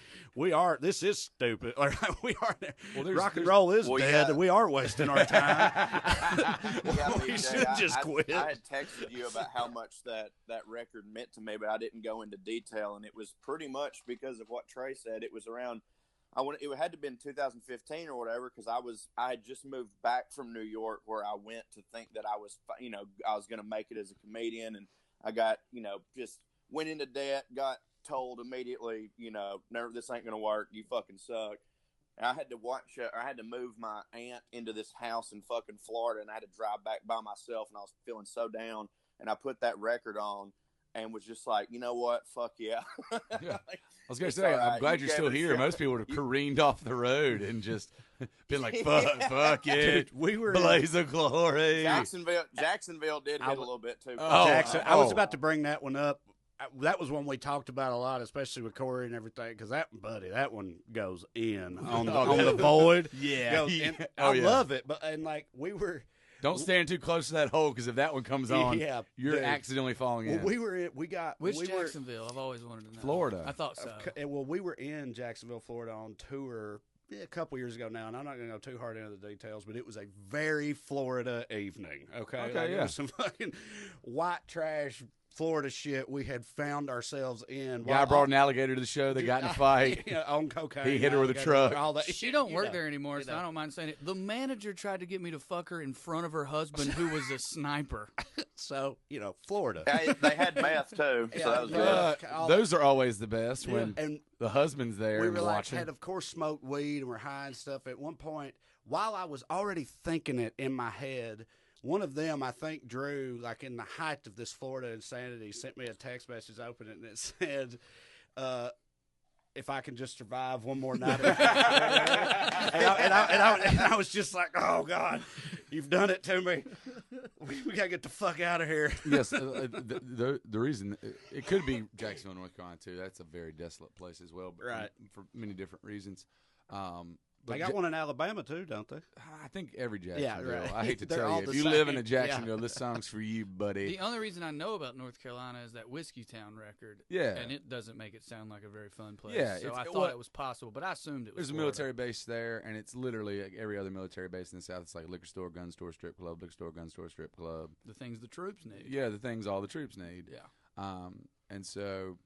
this is stupid. Or we are. Well, rock and roll is dead, and we are wasting our time. We should just quit. I had texted you about how much that record meant to me, but I didn't go into detail, and it was pretty much because of what Trey said. It was around. It had to have been 2015 or whatever, because I had just moved back from New York, where I went to think that I was going to make it as a comedian, and I got just went into debt, got told immediately, never, this ain't going to work, you fucking suck. And I had to move my aunt into this house in fucking Florida, and I had to drive back by myself, and I was feeling so down, and I put that record on, and was just like, you know what, fuck yeah. Yeah. I was gonna It's say, all right. I'm glad You you're still gave it a here. shot. Most people would have careened off the road and just been like, fuck it. Dude, we were Blaze of glory. Jacksonville did hit a little bit too. Oh, Jackson. I was oh. about to bring that one up. That was one we talked about a lot, especially with Corey and everything, because that one goes in on the void. Yeah. Goes in. Oh, I yeah. love it, but like we were. Don't stand too close to that hole because if that one comes on, Yeah, you're dude. accidentally falling in. We were in. We got Which we Jacksonville? I've always wanted to know. Florida. I thought so. Well, we were in Jacksonville, Florida, on tour a couple years ago now, and I'm not going to go too hard into the details, but it was a very Florida evening. Okay, Okay, It yeah. was some fucking white trash Florida shit we had found ourselves in. Guy brought an alligator to the show. They got in a fight. Yeah, on cocaine. He hit her with a alligator, truck. all that. She don't You work know, there anymore, you so know. I don't mind saying it. The manager tried to get me to fuck her in front of her husband, who was a sniper. So Florida. They had meth too, so that was good. all Those are always the best when and the husband's there we and were like watching. had of course smoked weed and we're high and stuff. At one point, while I was already thinking it in my head, one of them, I think Drew, like in the height of this Florida insanity, sent me a text message, opened it, and it said, if I can just survive one more night. and I was just like, oh, God, you've done it to me. We got to get the fuck out of here. Yes, the reason it could be Jacksonville, North Carolina too. That's a very desolate place as well, but Right. for many different reasons. But They got one in Alabama, too, don't they? I think every Jacksonville. right. I hate to They're tell all you, the if you live in a same. Jacksonville, this song's for you, buddy. The only reason I know about North Carolina is that Whiskey Town record. Yeah. And it doesn't make it sound like a very fun place. Yeah, So it's- I thought well, it was possible, but I assumed it was There's a Florida. military base there, and it's literally like every other military base in the South. It's like liquor store, gun store, strip club, liquor store, gun store, strip club. The things the troops need. Yeah, the things all the troops need. Yeah. And so,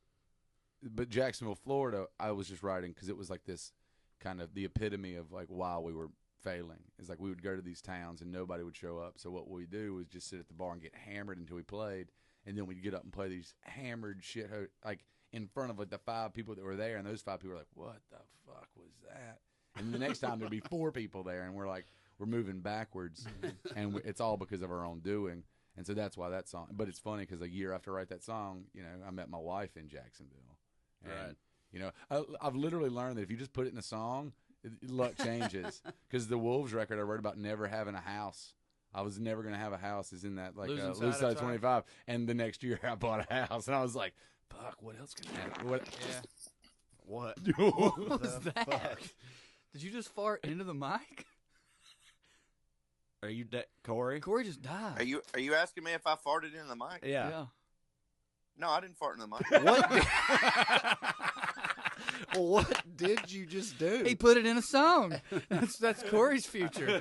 but Jacksonville, Florida, I was just writing because it was like this kind of the epitome of like why we were failing. It's like we would go to these towns and nobody would show up. So what we'd do was just sit at the bar and get hammered until we played, and then we'd get up and play these hammered shit like in front of like the 5 people that were there, and those 5 people were like, "What the fuck was that?" And the next time there'd be 4 people there, and we're like, we're moving backwards, and it's all because of our own doing. And so that's why that song. But it's funny because a year after I write that song, I met my wife in Jacksonville. And, Right. I've literally learned that if you just put it in a song, luck changes. Because the Wolves record I wrote about never having a house. I was never going to have a house. Is in that like Losing Lose Side Side of 25. And the next year I bought a house, and I was like, "Fuck, what else can happen?" What? Yeah. What? What was the that? fuck? Did you just fart into the mic? Are you Corey? Corey just died. Are you asking me if I farted in the mic? Yeah. No, I didn't fart in the mic. What? What did you just do? He put it in a song. That's Corey's future.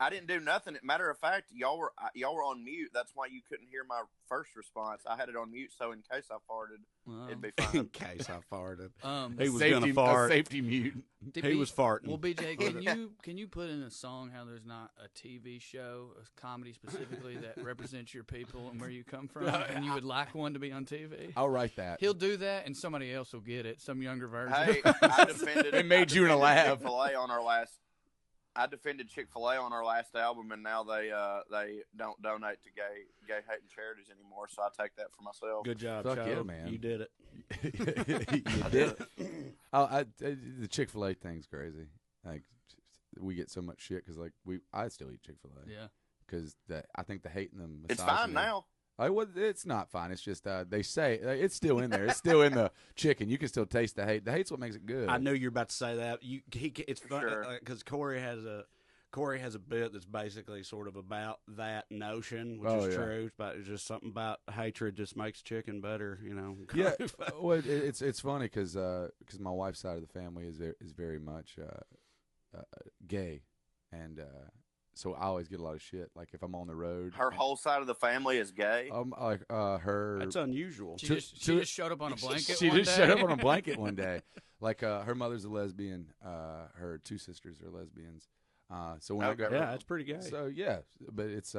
I didn't do nothing. Matter of fact, y'all were on mute. That's why you couldn't hear my first response. I had it on mute, so in case I farted, it'd be fine. In case I farted. He He was gonna fart. A safety mute. He was farting. Well, BJ, can you put in a song how there's not a TV show, a comedy specifically that represents your people and where you come from, and you would like one to be on TV? I'll write that. He'll do that, and somebody else will get it, some younger version. Hey, I defended. It made you in a lab. Chick-fil-A on our last. I defended Chick-fil-A on our last album, and now they don't donate to gay hating charities anymore. So I take that for myself. Good job, Fuck Cho. yeah, man. You did it. You did. The Chick-fil-A thing's crazy. Like we get so much shit because I still eat Chick-fil-A. Yeah. Because I think the hate and the It's misogyny- fine now. It's not fine. It's just they say it's still in there. It's still in the chicken. You can still taste the hate. The hate's what makes it good. I knew you were about to say that. It's fun Sure. because Corey has a bit that's basically sort of about that notion, which Oh, is yeah. true. But it's just something about hatred just makes chicken better, Yeah, well, it's funny because my wife's side of the family is very much gay, and so I always get a lot of shit. Like if I'm on the road, Her whole side of the family is gay. like her. That's unusual. She just showed up on a blanket She one just day. showed up on a blanket one day. Like her mother's a lesbian. Her 2 sisters are lesbians. So when I go, Yeah, that's pretty gay. so yeah, but it's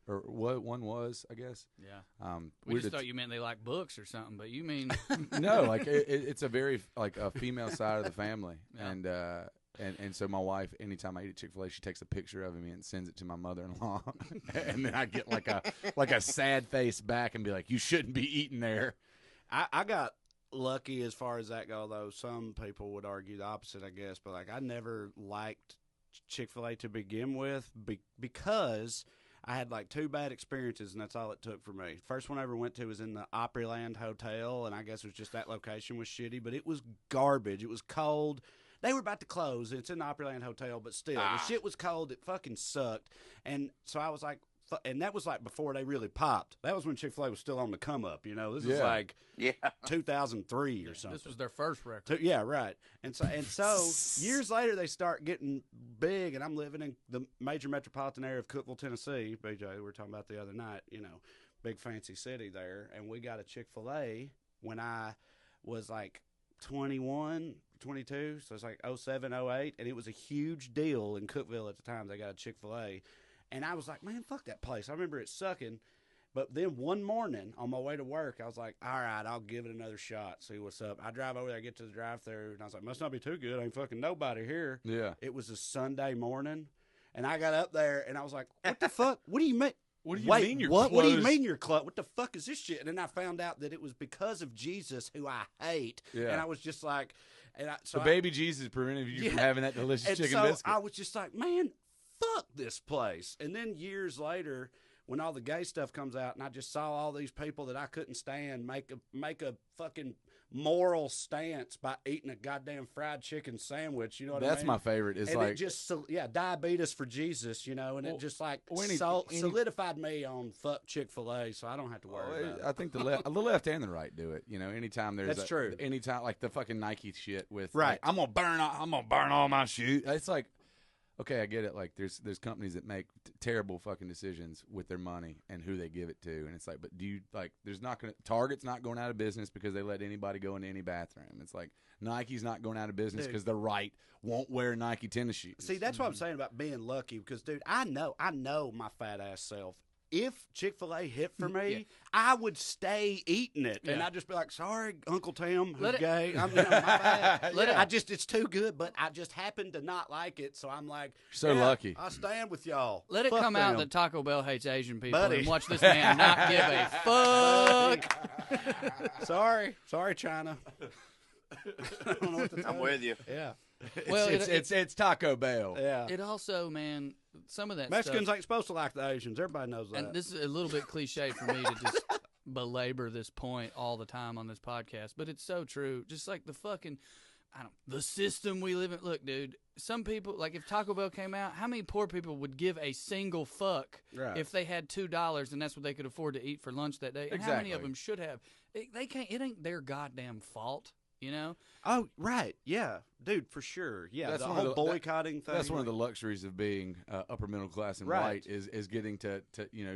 or what one was, I guess. Yeah. We just thought you meant they like books or something, but you mean No, like it's a very like a female side of the family, Yeah. and And so my wife, anytime I eat at Chick-fil-A, she takes a picture of me and sends it to my mother-in-law. And then I get like a sad face back and be like, you shouldn't be eating there. I got lucky as far as that go, though. Some people would argue the opposite, I guess. But like, I never liked Chick-fil-A to begin with because I had like 2 bad experiences, and that's all it took for me. First one I ever went to was in the Opryland Hotel, and I guess it was just that location was shitty, but it was garbage. It was cold. They were about to close. It's in the Opryland Hotel, but still, the shit was cold. It fucking sucked. And so I was like, and that was like before they really popped. That was when Chick-fil-A was still on the come up, you know. This was like 2003 or something. This was their first record. Yeah, right. And so years later they start getting big, and I'm living in the major metropolitan area of Cookeville, Tennessee. BJ, we were talking about the other night, you know, big fancy city there, and we got a Chick-fil-A when I was like 21, 22, so it's like 07, 08, and it was a huge deal in Cookeville at the time. They got a Chick-fil-A, and I was like, man, fuck that place. I remember it sucking, but then one morning on my way to work, I was like, all right, I'll give it another shot, see what's up. I drive over there, I get to the drive-thru, and I was like, must not be too good. Ain't fucking nobody here. Yeah. It was a Sunday morning, and I got up there, and I was like, what the fuck? What do you mean? What do you mean you're closed? What do you mean you're closed? What the fuck is this shit? And then I found out that it was because of Jesus, who I hate. Yeah. And I was just like, so baby Jesus prevented you from having that delicious and chicken so biscuit. I was just like, man, fuck this place. And then years later, when all the gay stuff comes out, and I just saw all these people that I couldn't stand make a fucking moral stance by eating a goddamn fried chicken sandwich. You know what I mean? That's my favorite. It's and like it just diabetes for Jesus, you know, and it just like any solidified me on fuck Chick-fil-A, so I don't have to worry about it. I think the left and the right do it. You know, anytime there's That's true. Anytime like the fucking Nike shit with right, like, I'm gonna burn all my shoes. It's like, okay, I get it. Like, there's companies that make terrible fucking decisions with their money and who they give it to, and it's like, but do you like? Target's not going out of business because they let anybody go into any bathroom. It's like Nike's not going out of business because the right won't wear Nike tennis shoes. See, that's what I'm saying about being lucky because, dude, I know my fat ass self. If Chick-fil-A hit for me, I would stay eating it, and I'd just be like, "Sorry, Uncle Tim, who's gay. I'm, my bad. It's too good, but I just happen to not like it, so I'm like, so lucky. I stand with y'all. Let it Fuck come them. out that Taco Bell hates Asian people, Buddy. and watch this man not give a fuck. Sorry, China. I don't know what to tell I'm with you. Yeah. Well, it's Taco Bell. Yeah. It also, man, some of that Mexicans stuff, ain't supposed to like the Asians. Everybody knows that. and this is a little bit cliche for me to just belabor this point all the time on this podcast, but it's so true. Just like the fucking, the system we live in. Look, dude, some people, like if Taco Bell came out, how many poor people would give a single fuck if they had $2 and that's what they could afford to eat for lunch that day? And how many of them should have? They can't. It ain't their goddamn fault. You know? Oh, right. Yeah. Dude, for sure. Yeah. That's the whole boycotting thing. That's one of the luxuries of being upper middle class and white is getting to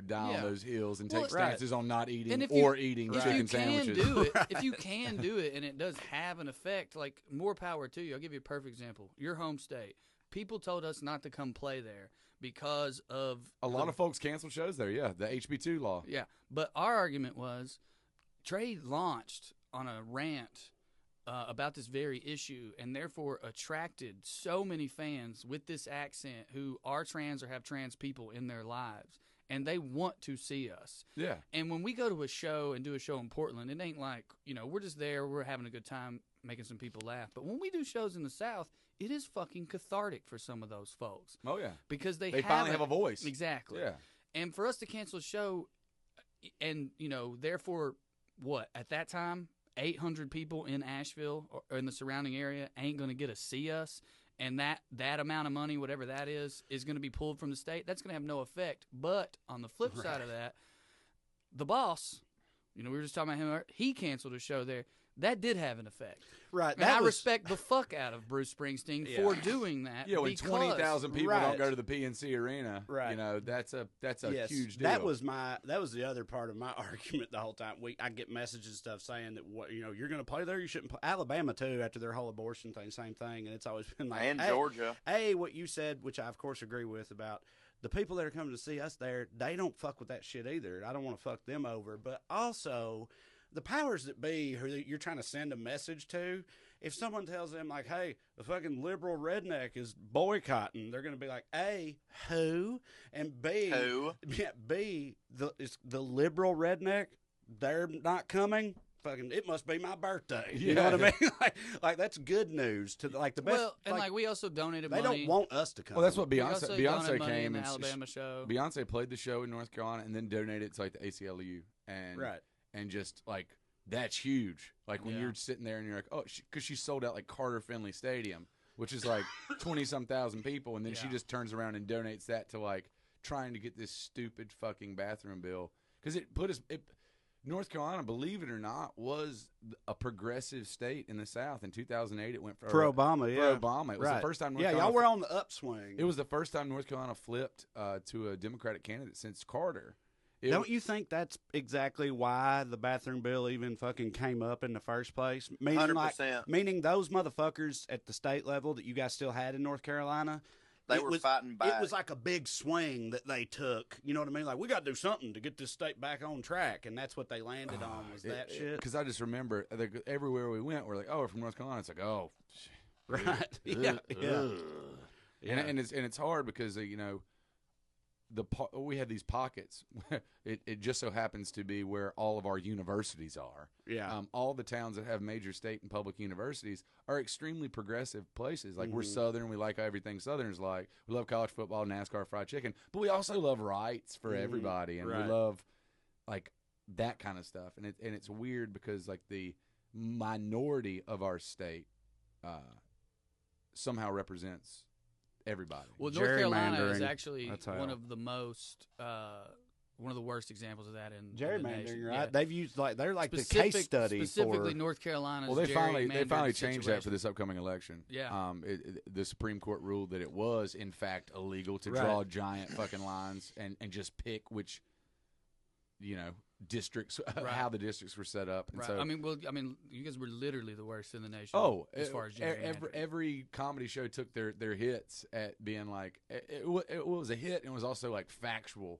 die on those hills and take stances on not eating eating chicken sandwiches. If you can do it and it does have an effect, like more power to you. I'll give you a perfect example. Your home state. People told us not to come play there because of a lot of folks canceled shows there. Yeah. The HB2 law. Yeah. But our argument was Trey launched on a rant about this very issue and therefore attracted so many fans with this accent who are trans or have trans people in their lives, and they want to see us. Yeah. And when we go to a show and do a show in Portland, it ain't like, we're just there, we're having a good time making some people laugh. But when we do shows in the South, it is fucking cathartic for some of those folks. Oh, yeah. Because they finally have a voice. Exactly. Yeah. And for us to cancel a show and, therefore, what, at that time, 800 people in Asheville or in the surrounding area ain't going to get to see us, and that amount of money, whatever that is going to be pulled from the state. That's going to have no effect. But on the flip side of that, the boss, we were just talking about him, he canceled a show there. That did have an effect. Right. And I respect the fuck out of Bruce Springsteen for doing that. Yeah, when 20,000 people don't go to the PNC Arena, that's a huge deal. That was the other part of my argument the whole time. I get messages and stuff saying that you're going to play there, you shouldn't play. Alabama too, after their whole abortion thing, same thing, and it's always been like, and Georgia. What you said, which I of course agree with about the people that are coming to see us there, they don't fuck with that shit either. I don't want to fuck them over, but also the powers that be who you're trying to send a message to, if someone tells them like, hey, the fucking liberal redneck is boycotting, they're going to be like, A, who? And B, Who? Yeah, B, the liberal redneck, they're not coming. Fucking, it must be my birthday. You know what I mean? like that's good news to like the best. Well, and like we also donated they money. don't want us to come. Well, that's what We also Beyonce donated money in came the and Alabama show. Beyonce played the show in North Carolina and then donated to like the ACLU and Right. and just like that's huge. Like when Yeah. you're sitting there and you're like, oh, because she sold out like Carter Finley Stadium, which is like 20-some thousand people, and then she just turns around and donates that to like trying to get this stupid fucking bathroom bill because it put us. North Carolina, believe it or not, was a progressive state in the South. In 2008, it went for Obama. Yeah, for Obama. It was the first time. North yeah, Carolina y'all were on the upswing. It was the first time North Carolina flipped to a Democratic candidate since Carter. Don't you think that's exactly why the bathroom bill even fucking came up in the first place? Meaning, 100%. Meaning those motherfuckers at the state level that you guys still had in North Carolina. They were fighting back. It was like a big swing that they took. You know what I mean? Like, we got to do something to get this state back on track, and that's what they landed on was that shit. Because I just remember everywhere we went, we're like, oh, we're from North Carolina. It's like, oh, right, yeah. And it's hard because you know we have these pockets. it just so happens to be where all of our universities are. Yeah. All the towns that have major state and public universities are extremely progressive places. Like we're Southern, we like everything Southerners like. We love college football, NASCAR, fried chicken, but we also love rights for everybody, and we love like that kind of stuff. And it's weird because like the minority of our state somehow represents everybody. Well, North Carolina is Gerrymandering. actually That's how- one of the most, one of the worst examples of that in the Gerrymandering, nation. right? Yeah. They've used they're like the case study specifically for. North Carolina's. Well, they finally gerrymandered changed that for situation. this upcoming election. Yeah. The Supreme Court ruled that it was in fact illegal to draw giant fucking lines and just pick which, districts, how the districts were set up. And Right. so, I mean, you guys were literally the worst in the nation. as far as every comedy show took their hits at being like it was a hit and it was also like factual.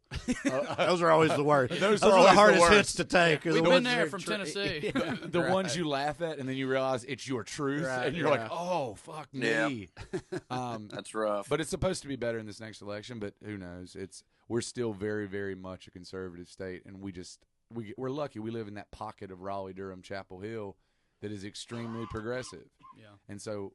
Those are always the worst. Those are the always the hardest worst. hits to take. We've been there from Tennessee. The ones you laugh at and then you realize it's your truth and you're like, oh fuck me. That's rough. But it's supposed to be better in this next election. But who knows? We're still very, very much a conservative state, and we're lucky. We live in that pocket of Raleigh, Durham, Chapel Hill that is extremely progressive. Yeah. And so,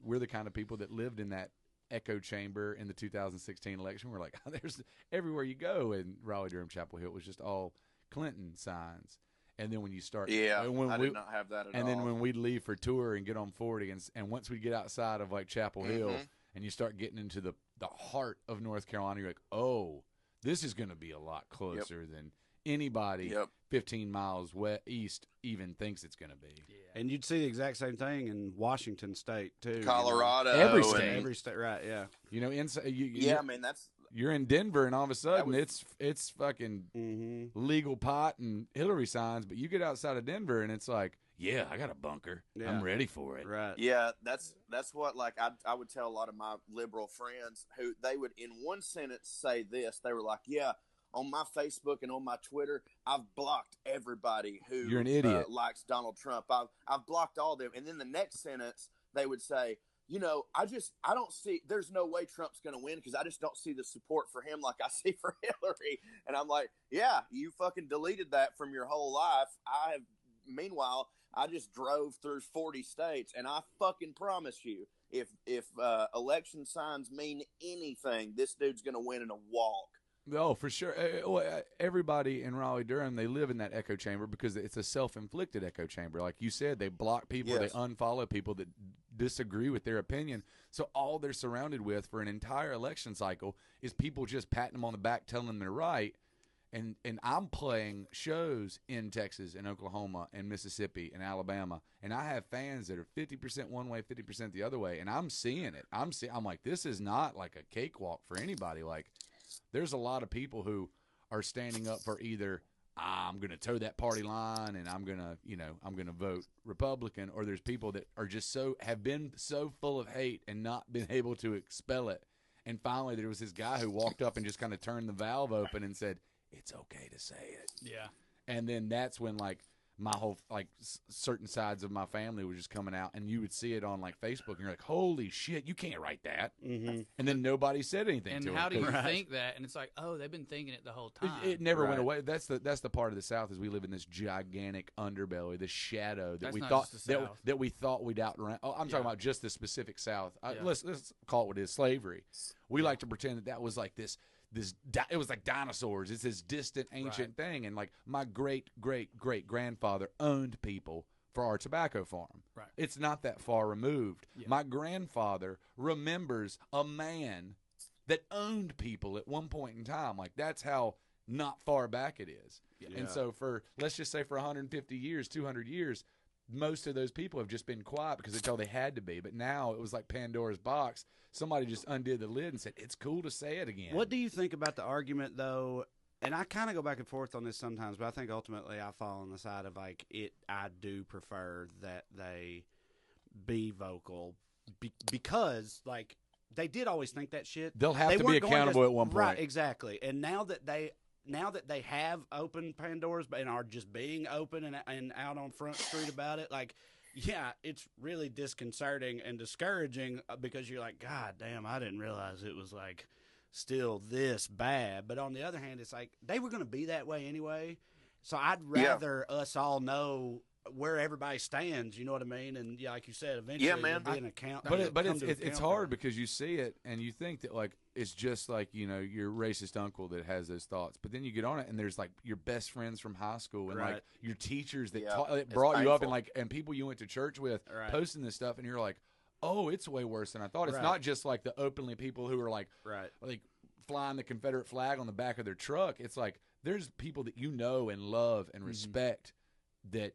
we're the kind of people that lived in that echo chamber in the 2016 election. We're like, there's everywhere you go in Raleigh, Durham, Chapel Hill, it was just all Clinton signs. And then when you start, I did not have that at all. And then when we'd leave for tour and get on 40, and once we get outside of like Chapel Hill, and you start getting into the heart of North Carolina, you're like, oh, this is going to be a lot closer than anybody 15 miles east even thinks it's going to be. Yeah. And you'd see the exact same thing in Washington State too. Colorado, every state, right? Yeah. Inside. I mean that's. You're in Denver, and all of a sudden it's fucking legal pot and Hillary signs. But you get outside of Denver, and it's like, yeah, I got a bunker. Yeah. I'm ready for it. Right. Yeah, that's what like I would tell a lot of my liberal friends who they would in one sentence say this. They were like, yeah, on my Facebook and on my Twitter, I've blocked everybody who You're an idiot. Likes Donald Trump. I've blocked all them. And then the next sentence they would say, I don't see, there's no way Trump's going to win because I just don't see the support for him like I see for Hillary. And I'm like, yeah, you fucking deleted that from your whole life. Meanwhile, I just drove through 40 states, and I fucking promise you, if election signs mean anything, this dude's going to win in a walk. Oh, for sure. Everybody in Raleigh-Durham, they live in that echo chamber because it's a self-inflicted echo chamber. Like you said, they block people, they unfollow people that disagree with their opinion. So all they're surrounded with for an entire election cycle is people just patting them on the back, telling them they're right. And I'm playing shows in Texas and Oklahoma and Mississippi and Alabama, and I have fans that are 50% one way, 50% the other way, and I'm seeing it. I'm like, this is not like a cakewalk for anybody. Like, there's a lot of people who are standing up for either I'm going to toe that party line and I'm going to vote Republican, or there's people that are just have been so full of hate and not been able to expel it. And finally there was this guy who walked up and just kind of turned the valve open and said, it's okay to say it. Yeah. And then that's when, like, my whole like certain sides of my family were just coming out, and you would see it on like Facebook, and you're like, "Holy shit, you can't write that!" Mm-hmm. And then nobody said anything And to how it. do you 'cause think that? And it's like, oh, they've been thinking it the whole time. It never went Right. away. That's the part of the South is we live in this gigantic underbelly, this shadow that That's we not thought just the South. that we thought we'd outrun. Oh, I'm talking Yeah. about just the specific South. Yeah. Let's call it what it is, slavery. We like to pretend that was like this. It was like dinosaurs. It's this distant, ancient thing, and like my great grandfather owned people for our tobacco farm. Right. It's not that far removed. Yeah. My grandfather remembers a man that owned people at one point in time. Like that's how not far back it is. Yeah. And so let's just say for 150 years, 200 years, most of those people have just been quiet because they thought they had to be. But now it was like Pandora's box. Somebody just undid the lid and said, it's cool to say it again. What do you think about the argument, though? And I kind of go back and forth on this sometimes, but I think ultimately I fall on the side of like I do prefer that they be vocal because like they did always think that shit. They'll have They to be weren't going accountable at one point. Right, exactly. And now that they have opened Pandora's and are just being open and out on Front Street about it, like, yeah, it's really disconcerting and discouraging because you're like, God damn, I didn't realize it was like still this bad. But on the other hand, it's like they were going to be that way anyway. So I'd rather us all know where everybody stands. You know what I mean? And yeah, like you said, eventually man. there'll be an account. But it's hard because you see it and you think that like it's just like your racist uncle that has those thoughts. But then you get on it and there's like your best friends from high school and Right. like your teachers that, Yeah, that it's brought you up painful. and people you went to church with Right. posting this stuff and you're like, oh, it's way worse than I thought. It's Right. not just like the openly people who are like Right. flying the Confederate flag on the back of their truck. It's like there's people that you know and love and respect that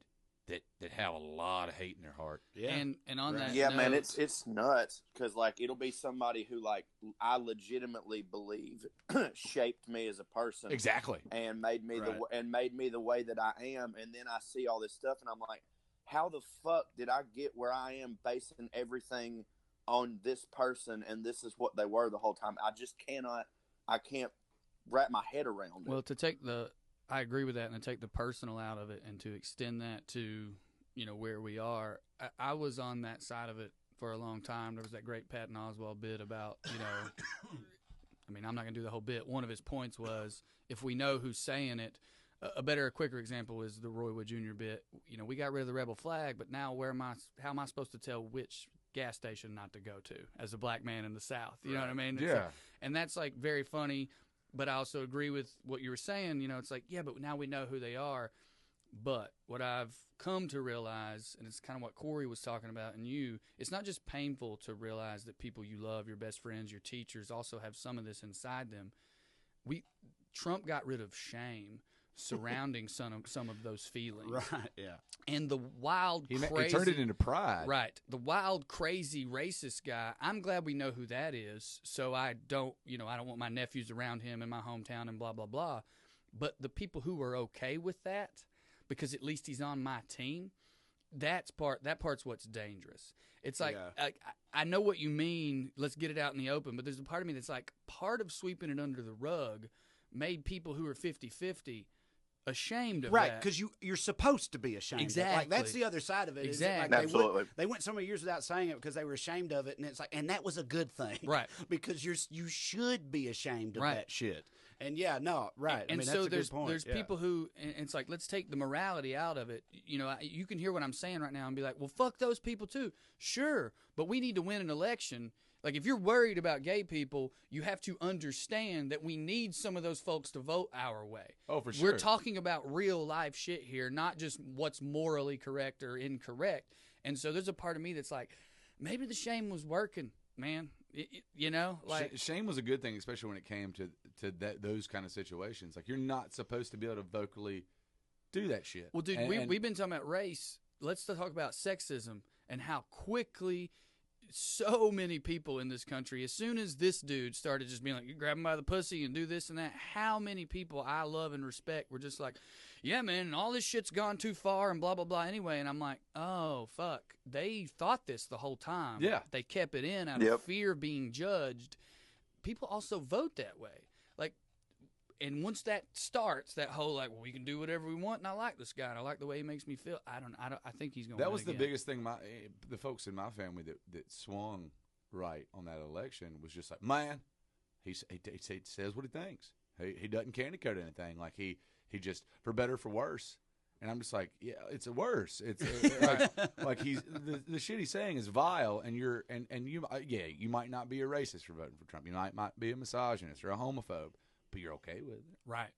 have a lot of hate in their heart. Yeah. And on that Yeah, note, man, it's nuts because like it'll be somebody who like I legitimately believe shaped me as a person Exactly. and made me the way that I am, and then I see all this stuff and I'm like, how the fuck did I get where I am basing everything on this person and this is what they were the whole time? I can't wrap my head around it. well, I agree with that, and to take the personal out of it and to extend that to, where we are. I was on that side of it for a long time. There was that great Patton Oswalt bit about, I mean, I'm not going to do the whole bit. One of his points was, if we know who's saying it, a quicker example is the Roy Wood Jr. bit. We got rid of the rebel flag, but now how am I supposed to tell which gas station not to go to as a black man in the South? You know what I mean? It's Yeah. like, and that's like very funny. But I also agree with what you were saying. It's like, yeah, but now we know who they are. But what I've come to realize, and it's kind of what Corey was talking about and it's not just painful to realize that people you love, your best friends, your teachers, also have some of this inside them. Trump got rid of shame surrounding some of those feelings. Right, yeah. And the wild, He crazy... turned it into pride. Right. The wild, crazy, racist guy, I'm glad we know who that is, so I don't want my nephews around him in my hometown and blah, blah, blah. But the people who are okay with that, because at least he's on my team, that part's what's dangerous. It's like, Yeah. I know what you mean, let's get it out in the open, but there's a part of me that's like, part of sweeping it under the rug made people who are 50-50 ashamed of Right, that. because you're supposed to be ashamed. Exactly. Like that's the other side of it. is Exactly. Like Absolutely. they went so many years without saying it because they were ashamed of it, and it's like, and that was a good thing, Right. because you should be ashamed of Right. that shit. And yeah, no, right. And I mean, so that's a good point. there's Yeah. people who, and it's like, let's take the morality out of it. You can hear what I'm saying right now and be like, well, fuck those people too. Sure, but we need to win an election. Like, if you're worried about gay people, you have to understand that we need some of those folks to vote our way. Oh, for sure. We're talking about real life shit here, not just what's morally correct or incorrect. And so there's a part of me that's like, maybe the shame was working, man. Shame was a good thing, especially when it came to those kind of situations. Like, you're not supposed to be able to vocally do that shit. Well, dude, we've been talking about race. Let's talk about sexism and how quickly so many people in this country, as soon as this dude started just being like, you grab him by the pussy and do this and that, how many people I love and respect were just like, yeah, man, and all this shit's gone too far and blah, blah, blah anyway. And I'm like, oh, fuck. They thought this the whole time. Yeah. They kept it in out of fear of being judged. People also vote that way. Like, And once that starts, that whole like, well, we can do whatever we want, and I like this guy, and I like the way he makes me feel. I think he's going to. That was the biggest thing. The folks in my family that swung right on that election was just like, man, he says what he thinks. He doesn't candy coat anything. Like he just, for better or for worse. And I'm just like, yeah, it's a worse. It's like he's the shit he's saying is vile, and you might not be a racist for voting for Trump. You might be a misogynist or a homophobe, but you're okay with it, right?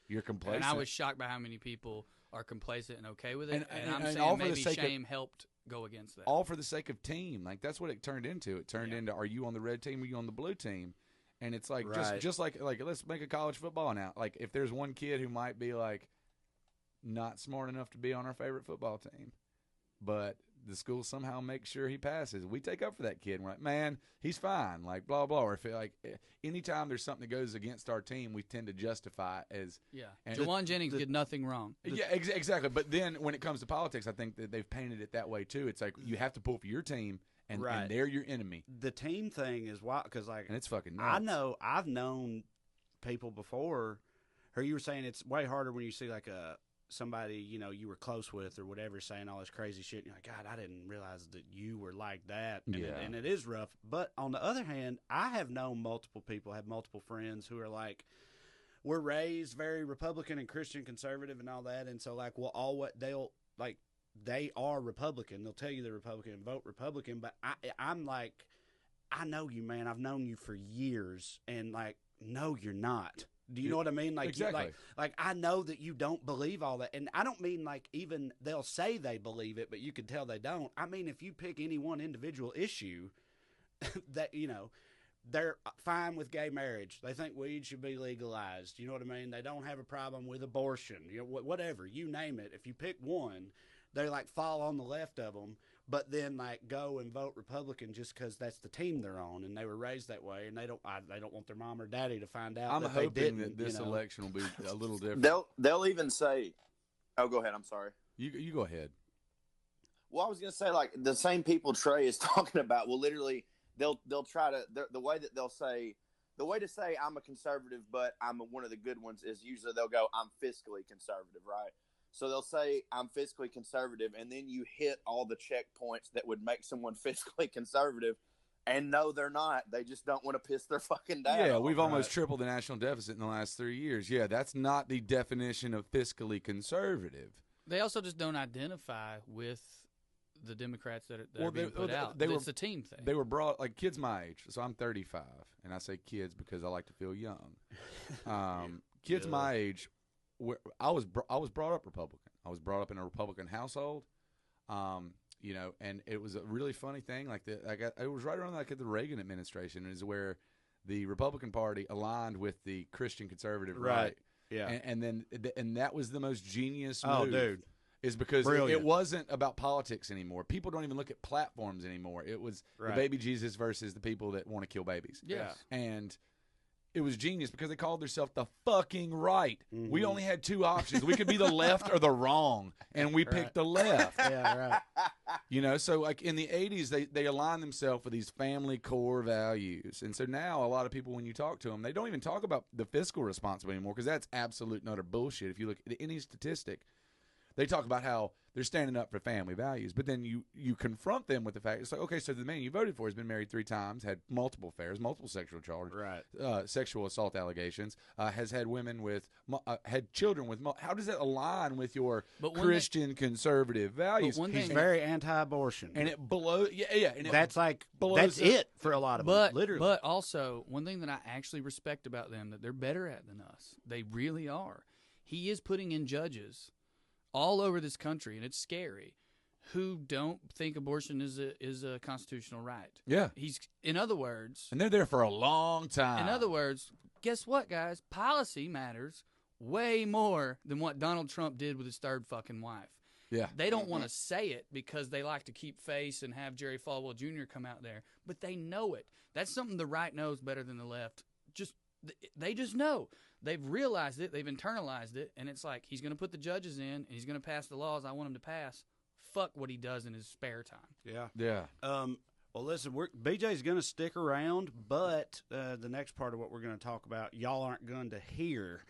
You're complacent. And I was shocked by how many people are complacent and okay with it. And I'm and saying maybe shame helped go against that. All for the sake of team. Like that's what it turned into. It turned into, are you on the red team or are you on the blue team? And it's like just like let's make a college football now. Like if there's one kid who might be like not smart enough to be on our favorite football team, but the school somehow makes sure he passes, we take up for that kid and we're like, man, he's fine, like blah blah. Or if anytime there's something that goes against our team, we tend to justify it as Jawan Jennings did nothing wrong. Exactly. But then when it comes to politics, I think that they've painted it that way too. It's like you have to pull for your team, and they're your enemy. The team thing is wild because and it's fucking nuts. I know I've known people before who you were saying it's way harder when you see like somebody you were close with or whatever saying all this crazy shit. And you're like, God, I didn't realize that you were like that. And it is rough. But on the other hand, I have known multiple people, have multiple friends who are like, we're raised very Republican and Christian conservative and all that. And so like, well, they are Republican. They'll tell you they're Republican and vote Republican. But I'm like, I know you, man. I've known you for years. And like, no, you're not. Do you know what I mean? Like, exactly. Like I know that you don't believe all that. And I don't mean like even they'll say they believe it, but you can tell they don't. I mean, if you pick any one individual issue that, they're fine with gay marriage. They think weed should be legalized. You know what I mean? They don't have a problem with abortion. Whatever. You name it. If you pick one, they like fall on the left of them, but then like go and vote Republican just because that's the team they're on, and they were raised that way, and they don't want their mom or daddy to find out. I'm that hoping they didn't, that this election will be a little different. They'll even say, "Oh, go ahead. I'm sorry. You go ahead." Well, I was gonna say like the same people Trey is talking about. Well, literally, they'll try to the way that they'll say. The way to say I'm a conservative, but I'm one of the good ones is usually they'll go, I'm fiscally conservative, right? So they'll say, I'm fiscally conservative, and then you hit all the checkpoints that would make someone fiscally conservative, and no, they're not. They just don't want to piss their fucking dad Yeah, off, we've almost tripled the national deficit in the last 3 years. Yeah, that's not the definition of fiscally conservative. They also just don't identify with the Democrats that are being put out. It's a team thing. They were brought, like kids my age, so I'm 35, and I say kids because I like to feel young. Kids my age, I was brought up Republican. I was brought up in a Republican household, and it was a really funny thing. It was right around like the Reagan administration is where the Republican Party aligned with the Christian conservative right. Yeah, and that was the most genius move. Oh, dude. Is because Brilliant. it wasn't about politics anymore. People don't even look at platforms anymore. It was the baby Jesus versus the people that want to kill babies. Yes. And it was genius because they called themselves the fucking right. Mm-hmm. We only had two options. We could be the left or the wrong, and we picked the left. Yeah, right. So like in the 80s, they aligned themselves with these family core values. And so now a lot of people, when you talk to them, they don't even talk about the fiscal responsibility anymore because that's absolute and utter bullshit. If you look at any statistic, they talk about how they're standing up for family values, but then you confront them with the fact it's like, okay, so the man you voted for has been married 3 times, had multiple affairs, multiple sexual charges, sexual assault allegations, has had women with, had children with. How does that align with your Christian conservative values? He's very anti-abortion, and it blows. And that's it for a lot of them, literally. But also, one thing that I actually respect about them that they're better at than us, they really are. He is putting in judges all over this country, and it's scary, who don't think abortion is a constitutional right. Yeah. In other words, and they're there for a long time. In other words, guess what, guys? Policy matters way more than what Donald Trump did with his third fucking wife. Yeah. They don't want to say it because they like to keep face and have Jerry Falwell Jr. come out there, but they know it. That's something the right knows better than the left. They just know. They've realized it. They've internalized it. And it's like, he's going to put the judges in, and he's going to pass the laws I want him to pass. Fuck what he does in his spare time. Yeah. Yeah. Well, listen, BJ's going to stick around, but the next part of what we're going to talk about, y'all aren't going to hear.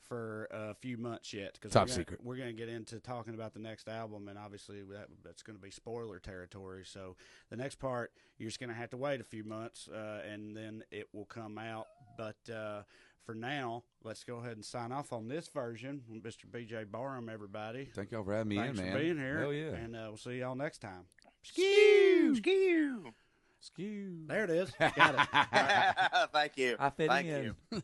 for a few months yet. Because Top secret. We're going to get into talking about the next album, and obviously that's going to be spoiler territory. So the next part, you're just going to have to wait a few months, and then it will come out. But for now, let's go ahead and sign off on this version. Mr. BJ Barham, everybody. Thank y'all for having me Thanks in, man. for being here. Hell yeah. And we'll see y'all next time. Skew, skew. Skew. There it is. Got it. Thank you. I fit Thank in. you.